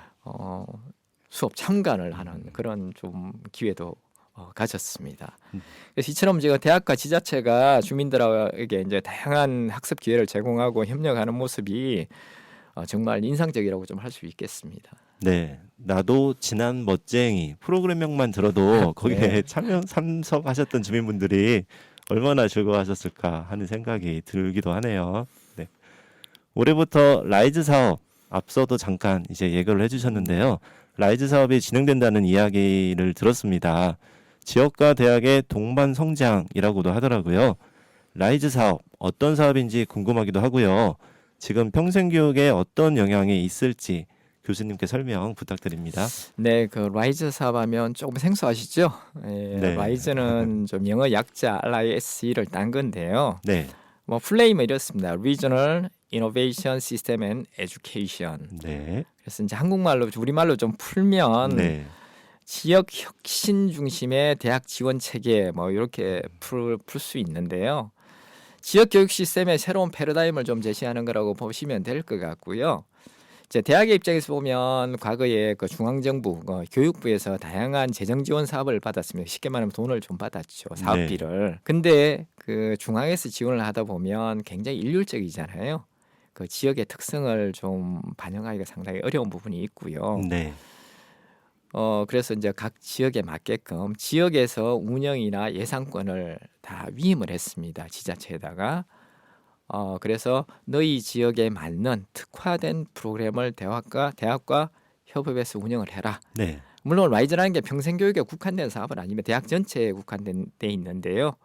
수업 참관을 하는 그런 좀 기회도 가졌습니다. 그래서 이처럼 제가 대학과 지자체가 주민들에게 이제 다양한 학습 기회를 제공하고 협력하는 모습이 정말 인상적이라고 좀 할 수 있겠습니다. 네. 나도 지난 멋쟁이 프로그램명만 들어도 거기에 네. 참석하셨던 주민분들이 얼마나 즐거워하셨을까 하는 생각이 들기도 하네요. 네. 올해부터 라이즈 사업 앞서도 잠깐 이제 예고를 해주셨는데요. 라이즈 사업이 진행된다는 이야기를 들었습니다. 지역과 대학의 동반 성장이라고도 하더라고요. 라이즈 사업 어떤 사업인지 궁금하기도 하고요. 지금 평생교육에 어떤 영향이 있을지 교수님께 설명 부탁드립니다. 네, 그 라이즈 사업하면 조금 생소하시죠? 네. 라이즈는 좀 영어 약자 RISE를 딴 건데요. 네. 뭐 플레이면 이렇습니다. Regional Innovation System and Education. 네. 그래서 이제 한국말로 우리말로 좀 풀면 네. 지역 혁신 중심의 대학 지원 체계 뭐 이렇게 풀 수 있는데요. 지역 교육 시스템의 새로운 패러다임을 좀 제시하는 거라고 보시면 될 것 같고요. 이제 대학의 입장에서 보면 과거에 그 중앙정부 교육부에서 다양한 재정 지원 사업을 받았습니다. 쉽게 말하면 돈을 좀 받았죠. 사업비를. 근데 그 중앙에서 지원을 하다 보면 굉장히 일률적이잖아요. 그 지역의 특성을 좀 반영하기가 상당히 어려운 부분이 있고요. 네. 그래서 이제 각 지역에 맞게끔 지역에서 운영이나 예산권을 다 위임을 했습니다. 지자체에다가. 그래서 너희 지역에 맞는 특화된 프로그램을 대학과 협업해서 운영을 해라. 네. 물론 라이즈라는 게 평생교육에 국한된 사업은 아니면 대학 전체에 국한돼 있는데요.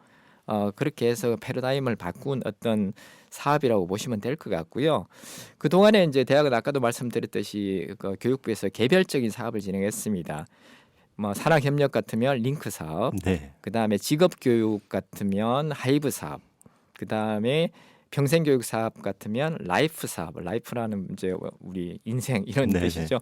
그렇게 해서 패러다임을 바꾼 어떤 사업이라고 보시면 될 것 같고요. 그 동안에 이제 대학은 아까도 말씀드렸듯이 그 교육부에서 개별적인 사업을 진행했습니다. 뭐 산학협력 같으면 링크 사업, 네. 그 다음에 직업교육 같으면 하이브 사업, 그 다음에 평생교육 사업 같으면 라이프 사업, 라이프라는 이제 우리 인생 이런 네네. 뜻이죠.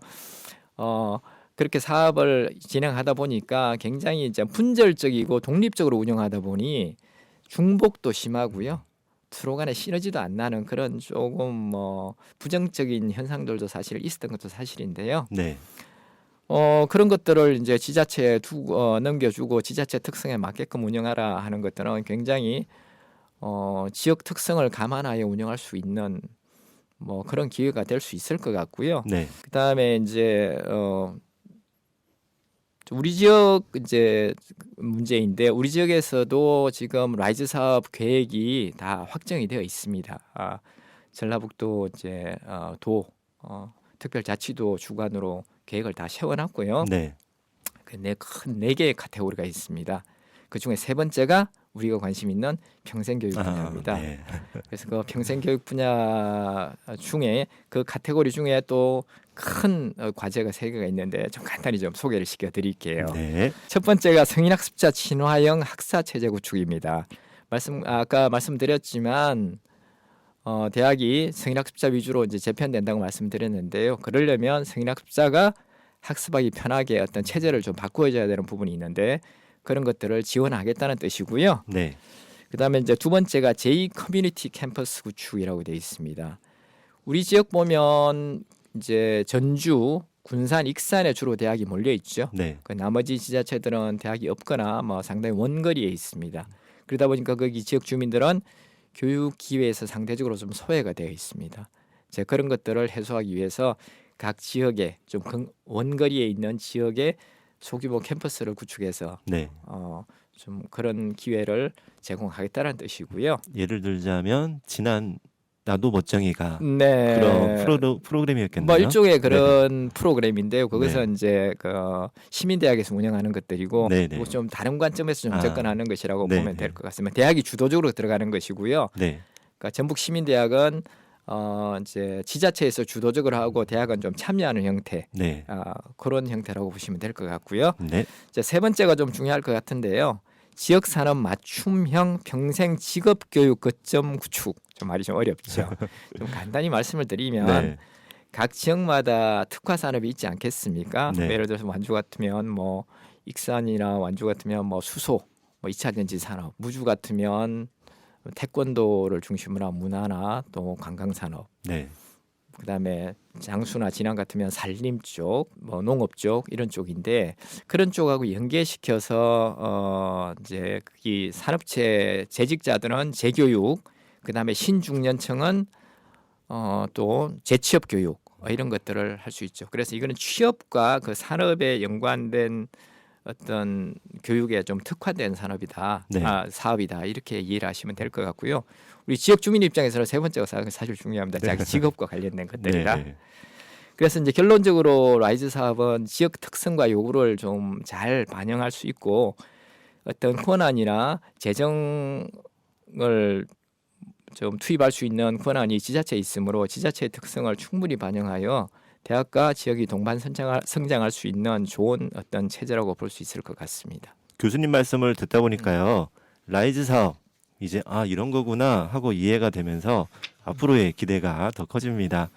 그렇게 사업을 진행하다 보니까 굉장히 이제 분절적이고 독립적으로 운영하다 보니 중복도 심하고요. 서로 간에 시너지도 안 나는 그런 조금 부정적인 현상들도 사실 있었던 것도 사실인데요. 네. 그런 것들을 이제 지자체에 넘겨주고 지자체 특성에 맞게끔 운영하라 하는 것들은 굉장히 지역 특성을 감안하여 운영할 수 있는 뭐 그런 기회가 될 수 있을 것 같고요. 네. 그다음에 이제 우리 지역 이제 문제인데 우리 지역에서도 지금 라이즈 사업 계획이 다 확정이 되어 있습니다. 전라북도 이제 특별자치도 주관으로 계획을 다 세워놨고요. 네. 큰 네 개의 카테고리가 있습니다. 그 중에 세 번째가 우리가 관심 있는 평생교육 분야입니다. 네. 그래서 그 평생교육 분야 중에 그 카테고리 중에 또 큰 과제가 세 개가 있는데 좀 간단히 좀 소개를 시켜드릴게요. 네. 첫 번째가 성인학습자 친화형 학사 체제 구축입니다. 아까 말씀드렸지만 대학이 성인학습자 위주로 이제 재편된다고 말씀드렸는데요. 그러려면 성인학습자가 학습하기 편하게 어떤 체제를 좀 바꾸어줘야 되는 부분이 있는데 그런 것들을 지원하겠다는 뜻이고요. 네. 그다음에 이제 두 번째가 제2 커뮤니티 캠퍼스 구축이라고 되어 있습니다. 우리 지역 보면 이제 전주, 군산, 익산에 주로 대학이 몰려 있죠. 네. 그 나머지 지자체들은 대학이 없거나 뭐 상당히 원거리에 있습니다. 그러다 보니까 거기 지역 주민들은 교육 기회에서 상대적으로 좀 소외가 되어 있습니다. 이제 그런 것들을 해소하기 위해서 각 지역에 좀 원거리에 있는 지역에 소규모 캠퍼스를 구축해서 네. 좀 그런 기회를 제공하겠다는 뜻이고요. 예를 들자면 지난 나도 멋쟁이가 네. 그런 프로그램이었겠네요. 뭐 일종의 그런 프로그램인데요. 그것은 이제 그 시민대학에서 운영하는 것들이고 네네. 뭐좀 다른 관점에서 좀 접근하는 것이라고 네네. 보면 될 것 같습니다. 대학이 주도적으로 들어가는 것이고요. 네. 그러니까 전북 시민대학은 이제 지자체에서 주도적으로 하고 대학은 좀 참여하는 형태, 네. 그런 형태라고 보시면 될 것 같고요. 네. 이제 세 번째가 좀 중요할 것 같은데요. 지역 산업 맞춤형 평생 직업 교육 거점 구축. 좀 말이 좀 어렵죠. 좀 간단히 말씀을 드리면 네. 각 지역마다 특화 산업이 있지 않겠습니까? 네. 예를 들어서 완주 같으면 뭐 익산이나 완주 같으면 뭐 수소, 뭐 2차 전지 산업, 무주 같으면 태권도를 중심으로 한 문화나 또 관광 산업. 네. 그다음에 장수나 진안 같으면 산림 쪽, 뭐 농업 쪽 이런 쪽인데 그런 쪽하고 연계시켜서 이제 이 산업체 재직자들은 재교육, 그다음에 신중년층은 또 재취업 교육 이런 것들을 할 수 있죠. 그래서 이거는 취업과 그 산업에 연관된 어떤 교육에 좀 특화된 산업이다, 네. 사업이다 이렇게 이해를 하시면 될 것 같고요. 우리 지역 주민 입장에서는 세 번째가 사실 중요합니다. 자기 직업과 관련된 것들이라. 네. 그래서 이제 결론적으로 라이즈 사업은 지역 특성과 요구를 좀 잘 반영할 수 있고 어떤 권한이나 재정을 좀 투입할 수 있는 권한이 지자체에 있으므로 지자체의 특성을 충분히 반영하여 대학과 지역이 동반 성장할 수 있는 좋은 어떤 체제라고 볼 수 있을 것 같습니다. 교수님 말씀을 듣다 보니까요. 라이즈 사업 이제 이런 거구나 하고 이해가 되면서 앞으로의 기대가 더 커집니다.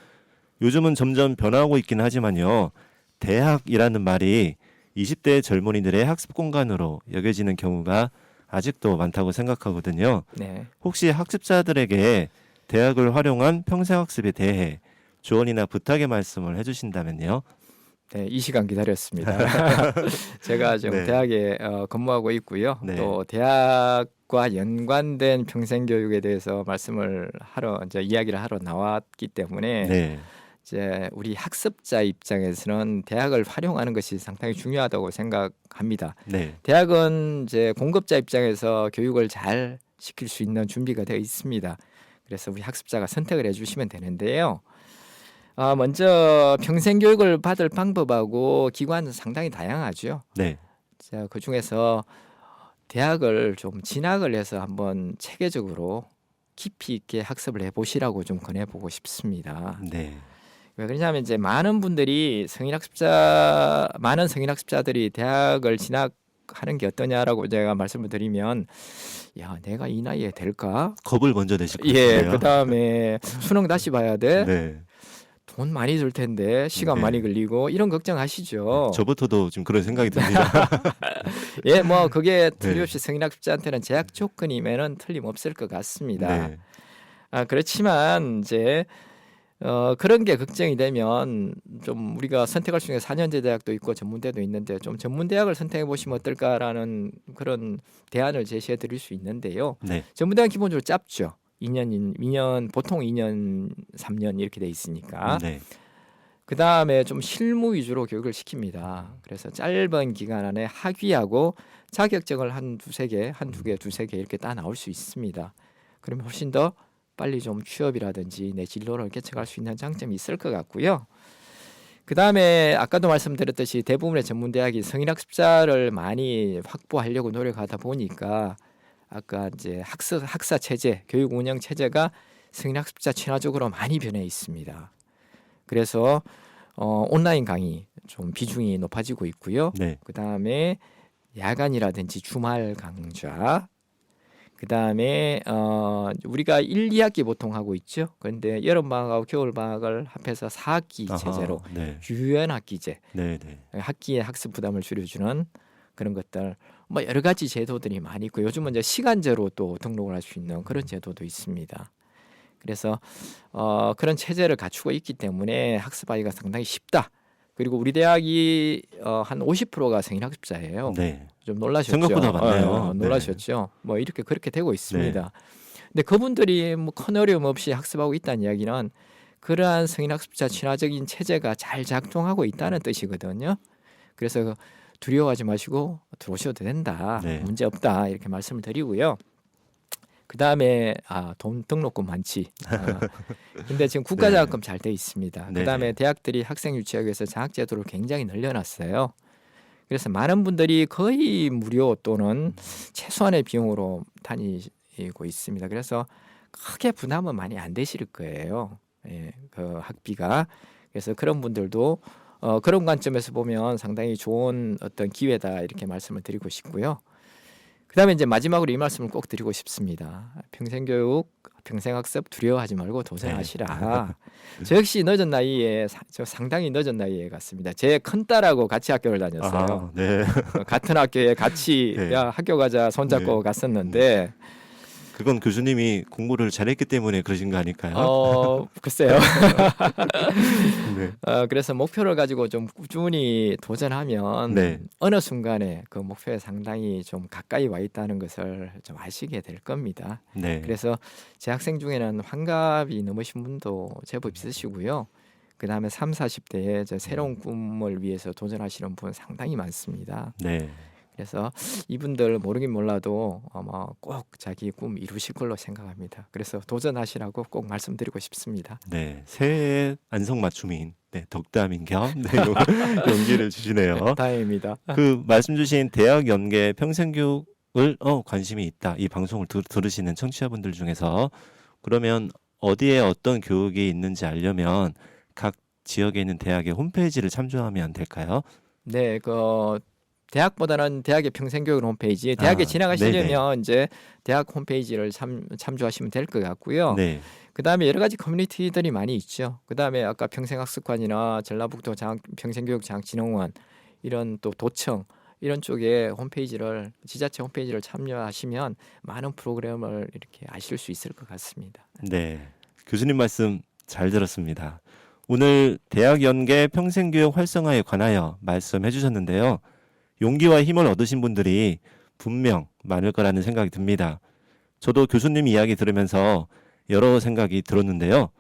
요즘은 점점 변화하고 있긴 하지만요. 대학이라는 말이 20대 젊은이들의 학습 공간으로 여겨지는 경우가 아직도 많다고 생각하거든요. 네. 혹시 학습자들에게 대학을 활용한 평생학습에 대해 조언이나 부탁의 말씀을 해주신다면요. 네, 이 시간 기다렸습니다. 제가 지금 네. 대학에 근무하고 있고요. 네. 또 대학과 연관된 평생교육에 대해서 이야기를 하러 나왔기 때문에 네. 이제 우리 학습자 입장에서는 대학을 활용하는 것이 상당히 중요하다고 생각합니다. 네. 대학은 이제 공급자 입장에서 교육을 잘 시킬 수 있는 준비가 되어 있습니다. 그래서 우리 학습자가 선택을 해주시면 되는데요. 먼저 평생 교육을 받을 방법하고 기관은 상당히 다양하죠. 네. 자, 그 중에서 대학을 좀 진학을 해서 한번 체계적으로 깊이 있게 학습을 해보시라고 좀 권해보고 싶습니다. 네. 왜 그러냐면 이제 많은 성인학습자들이 대학을 진학하는 게 어떠냐라고 제가 말씀을 드리면, 야, 내가 이 나이에 될까? 겁을 먼저 내실 것 예, 같은데요. 그 다음에 수능 다시 봐야 돼. 네. 돈 많이 들 텐데 시간 네. 많이 걸리고 이런 걱정하시죠. 저부터도 지금 그런 생각이 듭니다. 예, 뭐 그게 틀림없이 성인학습자한테는 제약 조건이면은 틀림없을 것 같습니다. 네. 그렇지만 이제 그런 게 걱정이 되면 좀 우리가 선택할 수 있는 4년제 대학도 있고 전문대도 있는데 좀 전문대학을 선택해 보시면 어떨까라는 그런 대안을 제시해 드릴 수 있는데요. 네. 전문대학 기본적으로 짧죠. 2년 보통 2년 3년 이렇게 돼 있으니까. 네. 그다음에 좀 실무 위주로 교육을 시킵니다. 그래서 짧은 기간 안에 학위하고 자격증을 한 두세 개 이렇게 따 나올 수 있습니다. 그러면 훨씬 더 빨리 좀 취업이라든지 내 진로를 개척할 수 있는 장점이 있을 것 같고요. 그다음에 아까도 말씀드렸듯이 대부분의 전문대학이 성인학습자를 많이 확보하려고 노력하다 보니까 아까 이제 학사 체제, 교육 운영 체제가 성인학습자 친화적으로 많이 변해 있습니다. 그래서 온라인 강의 좀 비중이 높아지고 있고요. 네. 그다음에 야간이라든지 주말 강좌, 그다음에 우리가 1, 2학기 보통 하고 있죠. 그런데 여름 방학하고 겨울 방학을 합해서 4학기 아하, 체제로 네. 유연 학기제, 네, 네. 학기의 학습 부담을 줄여주는 그런 것들, 뭐 여러 가지 제도들이 많이 있고 요즘은 이제 시간제로 또 등록을 할 수 있는 그런 제도도 있습니다. 그래서 그런 체제를 갖추고 있기 때문에 학습하기가 상당히 쉽다. 그리고 우리 대학이 한 50%가 성인학습자예요. 네. 좀 놀라셨죠? 생각보다 많네요. 놀라셨죠? 뭐 이렇게 그렇게 되고 있습니다. 근데 그분들이 뭐 큰 어려움 없이 학습하고 있다는 이야기는 그러한 성인학습자 친화적인 체제가 잘 작동하고 있다는 뜻이거든요. 그래서 두려워하지 마시고 들어오셔도 된다. 네. 문제 없다. 이렇게 말씀을 드리고요. 그다음에 돈 등록금 많지. 근데 지금 국가장학금 잘 돼 있습니다. 네. 그다음에 대학들이 학생 유치하기 위해서 장학제도를 굉장히 늘려놨어요. 그래서 많은 분들이 거의 무료 또는 최소한의 비용으로 다니고 있습니다. 그래서 크게 부담은 많이 안 되실 거예요. 예, 그 학비가. 그래서 그런 분들도 그런 관점에서 보면 상당히 좋은 어떤 기회다 이렇게 말씀을 드리고 싶고요. 그다음에 이제 마지막으로 이 말씀을 꼭 드리고 싶습니다. 평생교육, 평생학습 두려워하지 말고 도전하시라. 저 역시 늦은 나이에 저 상당히 늦은 나이에 갔습니다. 제 큰딸하고 같이 학교를 다녔어요. 네. 같은 학교에 같이 네. 야 학교 가자 손잡고 갔었는데 그건 교수님이 공부를 잘했기 때문에 그러신 거 아닐까요? 글쎄요. 네. 그래서 목표를 가지고 좀 꾸준히 도전하면 네. 어느 순간에 그 목표에 상당히 좀 가까이 와 있다는 것을 좀 아시게 될 겁니다. 네. 그래서 제 학생 중에는 환갑이 넘으신 분도 제법 있으시고요. 그다음에 3, 40대에 저 새로운 꿈을 위해서 도전하시는 분 상당히 많습니다. 네. 그래서 이분들 모르긴 몰라도 아마 꼭 자기 꿈 이루실 걸로 생각합니다. 그래서 도전하시라고 꼭 말씀드리고 싶습니다. 네. 새해 안성맞춤인 덕담인 겸 용기를 주시네요. 다행입니다. 그 말씀 주신 대학 연계 평생교육을 관심이 있다. 이 방송을 들으시는 청취자분들 중에서 그러면 어디에 어떤 교육이 있는지 알려면 각 지역에 있는 대학의 홈페이지를 참조하면 될까요? 네, 대학보다는 대학의 평생교육 홈페이지, 대학에 지나가시려면 이제 대학 홈페이지를 참조하시면 될 것 같고요. 네. 그다음에 여러 가지 커뮤니티들이 많이 있죠. 그다음에 아까 평생학습관이나 전라북도 평생교육장학진흥원 이런 또 도청 이런 쪽에 지자체 홈페이지를 참여하시면 많은 프로그램을 이렇게 아실 수 있을 것 같습니다. 네. 교수님 말씀 잘 들었습니다. 오늘 대학 연계 평생교육 활성화에 관하여 말씀해 주셨는데요. 용기와 힘을 얻으신 분들이 분명 많을 거라는 생각이 듭니다. 저도 교수님 이야기 들으면서 여러 생각이 들었는데요.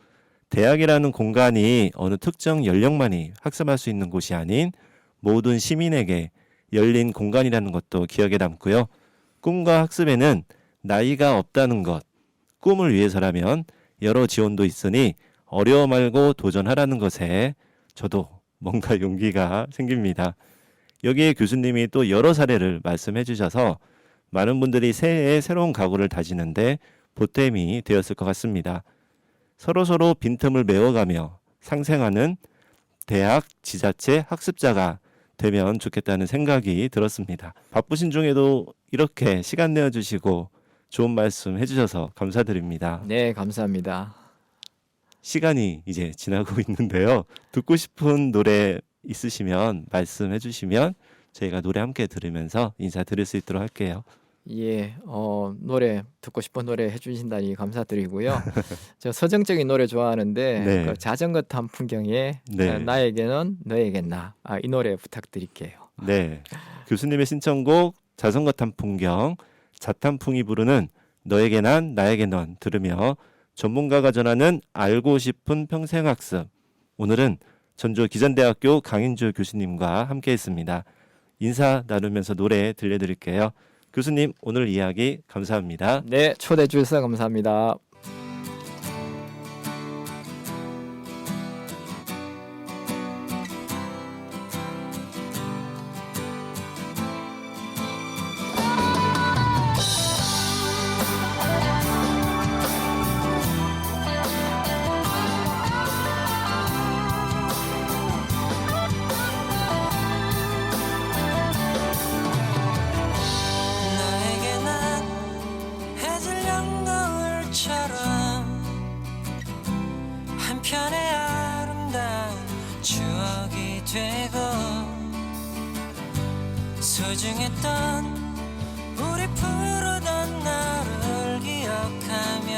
대학이라는 공간이 어느 특정 연령만이 학습할 수 있는 곳이 아닌 모든 시민에게 열린 공간이라는 것도 기억에 남고요. 꿈과 학습에는 나이가 없다는 것, 꿈을 위해서라면 여러 지원도 있으니 어려워 말고 도전하라는 것에 저도 뭔가 용기가 생깁니다. 여기에 교수님이 또 여러 사례를 말씀해 주셔서 많은 분들이 새해에 새로운 각오를 다지는데 보탬이 되었을 것 같습니다. 서로서로 빈틈을 메워가며 상생하는 대학, 지자체, 학습자가 되면 좋겠다는 생각이 들었습니다. 바쁘신 중에도 이렇게 시간 내어주시고 좋은 말씀 해주셔서 감사드립니다. 네, 감사합니다. 시간이 이제 지나고 있는데요. 듣고 싶은 노래 있으시면 말씀해 주시면 저희가 노래 함께 들으면서 인사드릴 수 있도록 할게요. 예, 노래 듣고 싶은 노래 해주신다니 감사드리고요. 저 서정적인 노래 좋아하는데 네. 그 자전거 탄 풍경에 네. 나에게는 너에겐 나. 이 노래 부탁드릴게요. 네. 교수님의 신청곡 자전거 탄 풍경, 자탄풍이 부르는 너에게 난 나에게 넌 들으며 전문가가 전하는 알고 싶은 평생학습. 오늘은 전주 기전대학교 강인주 교수님과 함께했습니다. 인사 나누면서 노래 들려드릴게요. 교수님 오늘 이야기 감사합니다. 네, 초대해 주셔서 감사합니다. 너에게 난 해질녘 노을처럼 한편의 아름다운 추억이 되고 소중했던 우리 푸르던 날을 기억하며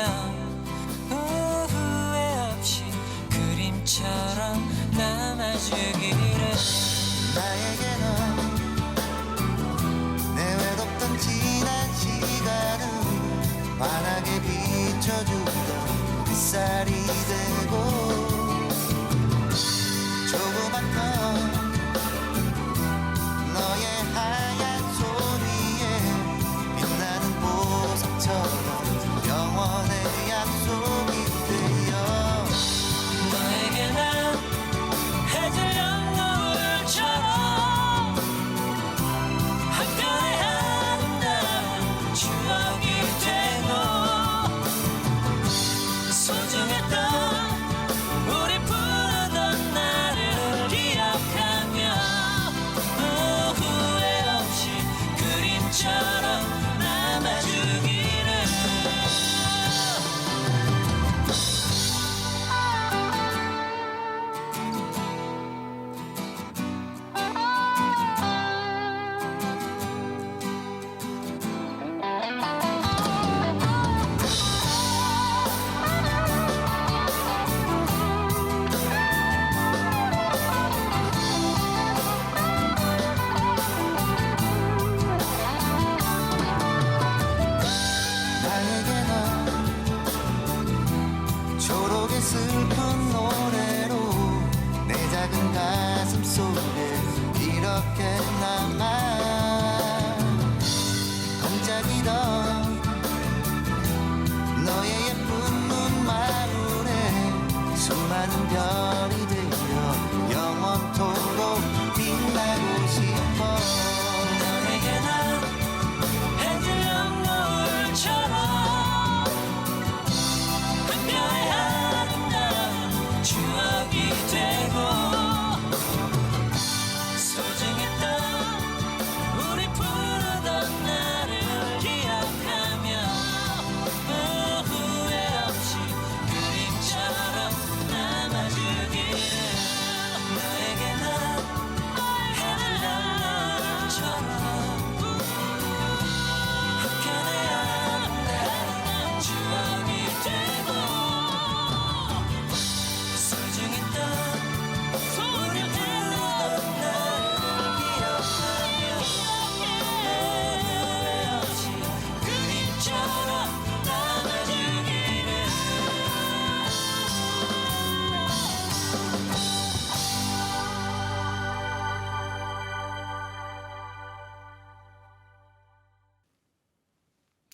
후회 없이 그림처럼 남아주기를 나에게는 내 외롭던 지난 시간을 환하게 비춰주던 햇살이 되고 조그만 건 너의 하얀 손 위에 빛나는 보석처럼 영원의 약속이 되어 너에게 난 해질녘 노을처럼 한편의 아름다운 추억이 되고 소중했던 우리 푸르던 날을 기억하며 후회 없이 그림처럼 남아주기를 나에게는 초록의 슬픈 노래로 내 작은 가슴 속에 이렇게 남아 반짝이던 너의 예쁜 눈망울에 수많은 별이 되어 영원토록 빛나고 싶어 너에게 난 해질녘 노을처럼 한편의 아름다운 추억이 되고 소중했던 우리 푸르던 날을 기억하며 후회 없이 그림처럼 남아주기를 너에게 난 해질녘 노을처럼 한편의 아름다운 추억이 되고 소중했던 우리 푸르던 날을 기억하며 후회 없이 그림처럼 남아주기를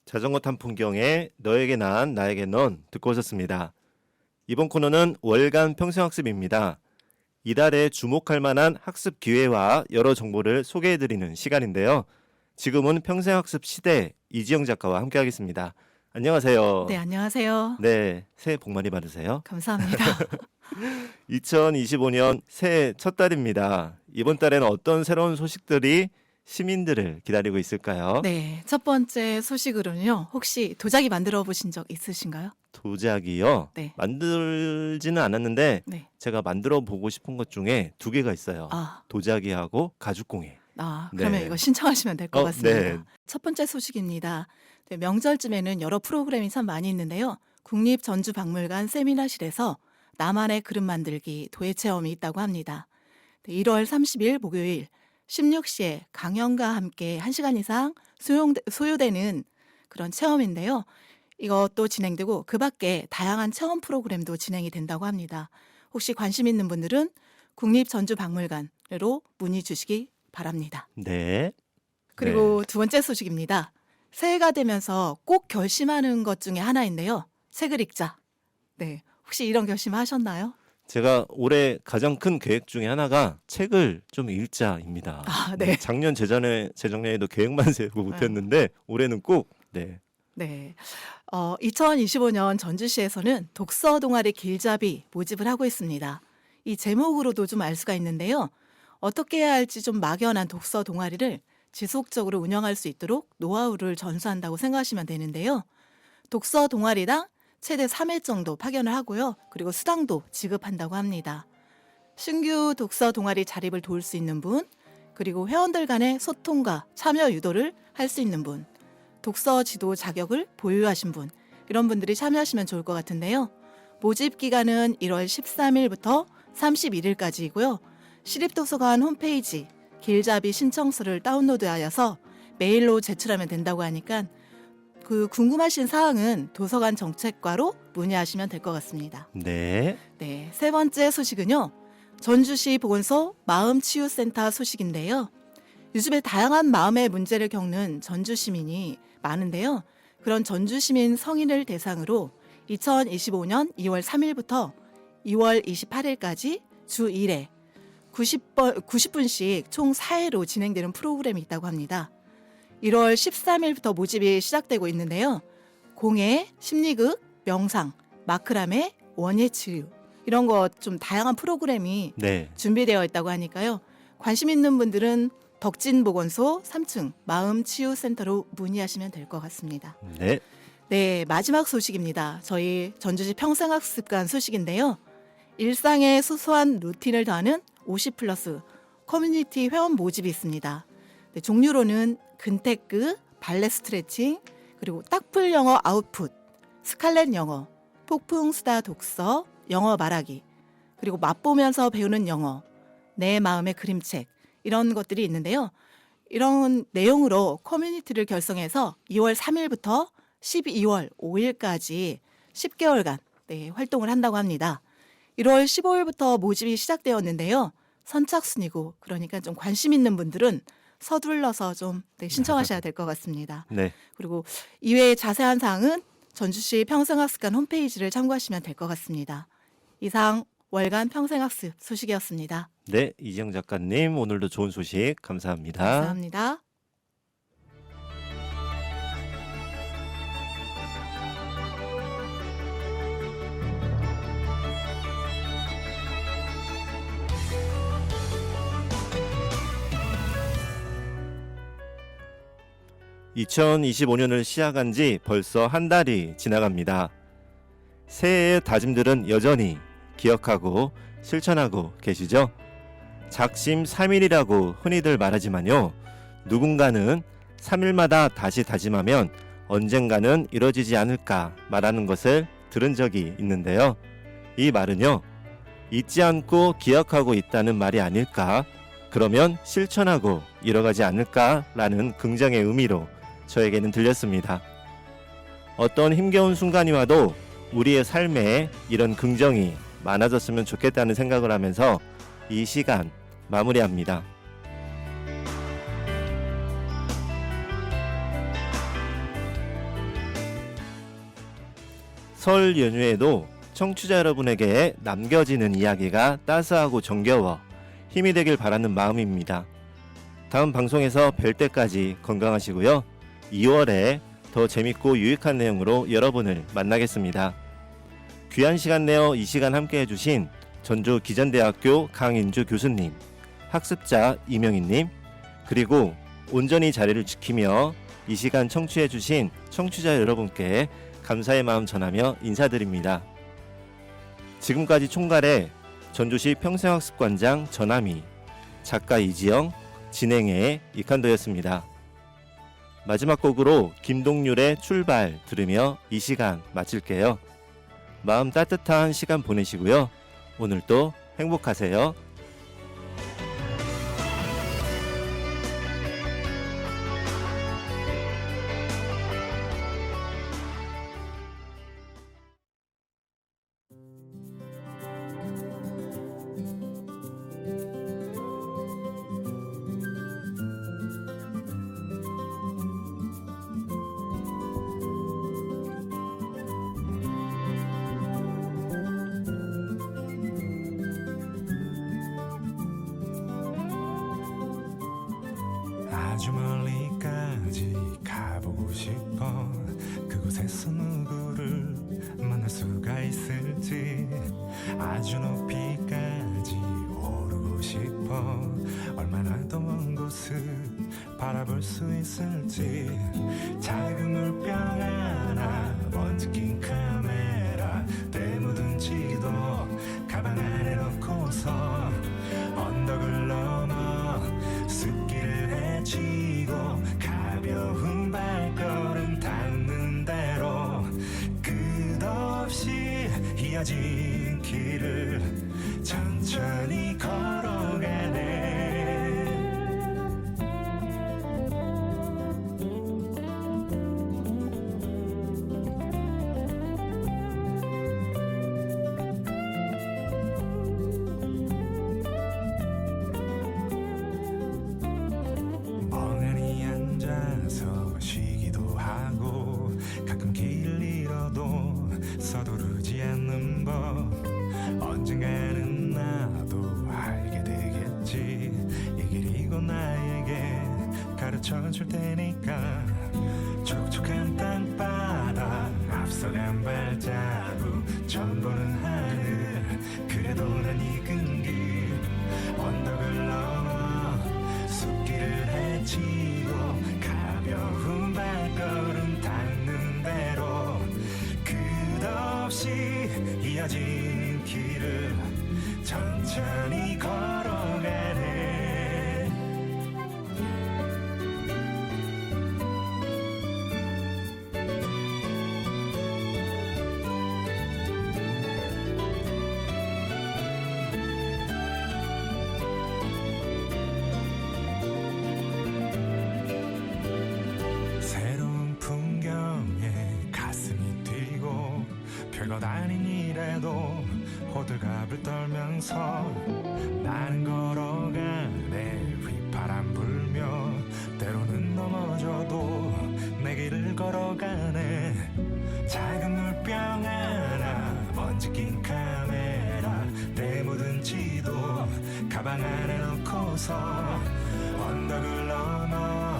자전거 탄 풍경에 너에게 난 나에게 넌 듣고 오셨습니다. 이번 코너는 월간 평생학습입니다. 이달에 주목할 만한 학습 기회와 여러 정보를 소개해드리는 시간인데요. 지금은 평생학습 시대 이지영 작가와 함께하겠습니다. 안녕하세요. 네, 안녕하세요. 네, 새해 복 많이 받으세요. 감사합니다. 2025년 새해 첫 달입니다. 이번 달에는 어떤 새로운 소식들이 시민들을 기다리고 있을까요? 네, 첫 번째 소식으로는요. 혹시 도자기 만들어 보신 적 있으신가요? 도자기요? 네. 만들지는 않았는데 네. 제가 만들어 보고 싶은 것 중에 두 개가 있어요. 아, 도자기하고 가죽공예. 그러면 네. 이거 신청하시면 될 것 같습니다. 네. 첫 번째 소식입니다. 네, 명절쯤에는 여러 프로그램이 참 많이 있는데요. 국립전주박물관 세미나실에서 나만의 그릇 만들기 도예 체험이 있다고 합니다. 네, 1월 30일 목요일 16시에 강연과 함께 1시간 이상 소요되는 그런 체험인데요. 이것도 진행되고 그 밖에 다양한 체험 프로그램도 진행이 된다고 합니다. 혹시 관심 있는 분들은 국립전주박물관으로 문의 주시기 바랍니다. 네. 그리고 두 번째 소식입니다. 새해가 되면서 꼭 결심하는 것 중에 하나인데요. 책을 읽자. 네, 혹시 이런 결심하셨나요? 제가 올해 가장 큰 계획 중에 하나가 책을 좀 읽자입니다. 네. 작년 재작년에도 계획만 세우고 못했는데 올해는 꼭 네. 네. 2025년 전주시에서는 독서 동아리 길잡이 모집을 하고 있습니다. 이 제목으로도 좀 알 수가 있는데요. 어떻게 해야 할지 좀 막연한 독서 동아리를 지속적으로 운영할 수 있도록 노하우를 전수한다고 생각하시면 되는데요. 독서 동아리당 최대 3회 정도 파견을 하고요. 그리고 수당도 지급한다고 합니다. 신규 독서 동아리 자립을 도울 수 있는 분, 그리고 회원들 간의 소통과 참여 유도를 할 수 있는 분, 독서 지도 자격을 보유하신 분, 이런 분들이 참여하시면 좋을 것 같은데요. 모집 기간은 1월 13일부터 31일까지이고요. 시립도서관 홈페이지 길잡이 신청서를 다운로드하여서 메일로 제출하면 된다고 하니까 그 궁금하신 사항은 도서관 정책과로 문의하시면 될 것 같습니다. 네. 네, 세 번째 소식은요. 전주시 보건소 마음치유센터 소식인데요. 요즘에 다양한 마음의 문제를 겪는 전주 시민이 많은데요. 그런 전주 시민 성인을 대상으로 2025년 2월 3일부터 2월 28일까지 주 1회 90분씩 총 4회로 진행되는 프로그램이 있다고 합니다. 1월 13일부터 모집이 시작되고 있는데요. 공예, 심리극, 명상, 마크라메, 원예치유 이런 거 좀 다양한 프로그램이 네. 준비되어 있다고 하니까요. 관심 있는 분들은 덕진보건소 3층 마음치유센터로 문의하시면 될 것 같습니다. 네. 네, 마지막 소식입니다. 저희 전주시 평생학습관 소식인데요. 일상의 소소한 루틴을 더하는 50+ 커뮤니티 회원 모집이 있습니다. 네, 종류로는 근태크, 발레 스트레칭, 그리고 딱풀 영어 아웃풋, 스칼렛 영어, 폭풍 수다 독서, 영어 말하기, 그리고 맛보면서 배우는 영어, 내 마음의 그림책 이런 것들이 있는데요. 이런 내용으로 커뮤니티를 결성해서 2월 3일부터 12월 5일까지 10개월간 활동을 한다고 합니다. 1월 15일부터 모집이 시작되었는데요. 선착순이고 그러니까 좀 관심 있는 분들은 서둘러서 좀 신청하셔야 될 것 같습니다. 네. 그리고 이외의 자세한 사항은 전주시 평생학습관 홈페이지를 참고하시면 될 것 같습니다. 이상 월간 평생학습 소식이었습니다. 네, 이지영 작가님 오늘도 좋은 소식 감사합니다. 감사합니다. (2025년을) 시작한 지 벌써 한 달이 지나갑니다. 새해의 다짐들은 여전히 기억하고 실천하고 계시죠? 작심 3일이라고 흔히들 말하지만요. 누군가는 3일마다 다시 다짐하면 언젠가는 이뤄지지 않을까 말하는 것을 들은 적이 있는데요. 이 말은요. 잊지 않고 기억하고 있다는 말이 아닐까? 그러면 실천하고 이뤄가지 않을까라는 긍정의 의미로 저에게는 들렸습니다. 어떤 힘겨운 순간이 와도 우리의 삶에 이런 긍정이 많아졌으면 좋겠다는 생각을 하면서 이 시간 마무리합니다. 설 연휴에도 청취자 여러분에게 남겨지는 이야기가 따스하고 정겨워 힘이 되길 바라는 마음입니다. 다음 방송에서 뵐 때까지 건강하시고요. 2월에 더 재밌고 유익한 내용으로 여러분을 만나겠습니다. 귀한 시간 내어 이 시간 함께 해주신 전주 기전대학교 강인주 교수님, 학습자 이명희님, 그리고 온전히 자리를 지키며 이 시간 청취해주신 청취자 여러분께 감사의 마음 전하며 인사드립니다. 지금까지 총괄의 전주시 평생학습관장 전하미, 작가 이지영, 진행의 이칸도였습니다. 마지막 곡으로 김동률의 출발 들으며 이 시간 마칠게요. 마음 따뜻한 시간 보내시고요. 오늘도 행복하세요. 아주 멀리까지 가보고 싶어. 그곳에서 누구를 만날 수가 있을지. 아주 높이까지 오르고 싶어. 얼마나 더 먼 곳을 바라볼 수 있을지. 작은 물병 하나, 먼지 낀 카메라, 때 묻은 지도 가방 안에 넣고서 언덕을 넘어 숲길을 헤치고 가벼운 발걸음 닿는 대로 끝없이 이어진 길을 천천히 걸어가네. 멍하니 앉아서 쉬기도 하고 가끔 길을 잃어도 서두르지 않는 법. 언젠가는 나도 알게 되겠지. 이 길이 곧 나에게 가르쳐 줄 테니까. 촉촉한 땅바닥 앞서간 발자국 처음 보는 하늘. 그래도 난 익은 길 언덕을 넘어 숲길을 헤치고 가벼운 발걸음 닿는 대로 끝없이 이어진 길을 천천히 걸어가네. 새로운 풍경에 가슴이 뛰고 별것 아닌 일에도 호들갑을 떨면서 나는 걸어가네. 휘파람 불며 때로는 넘어져도 내 길을 걸어가네. 작은 물병 하나, 먼지 낀 카메라, 때 묻은 지도 가방 안에 넣고서 언덕을 넘어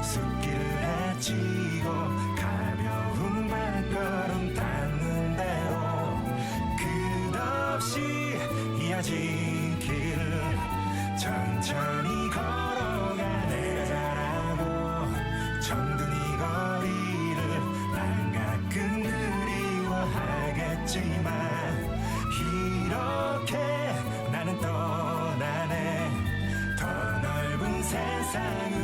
숲길을 헤치고 가벼운 발걸음 닿는 대로 끝없이 이어진 길을 천천히 걸어가. 내가 잘하고 정든 이 거리를 난 가끔 그리워하겠지만 이렇게 나는 떠나네. 더 넓은 세상을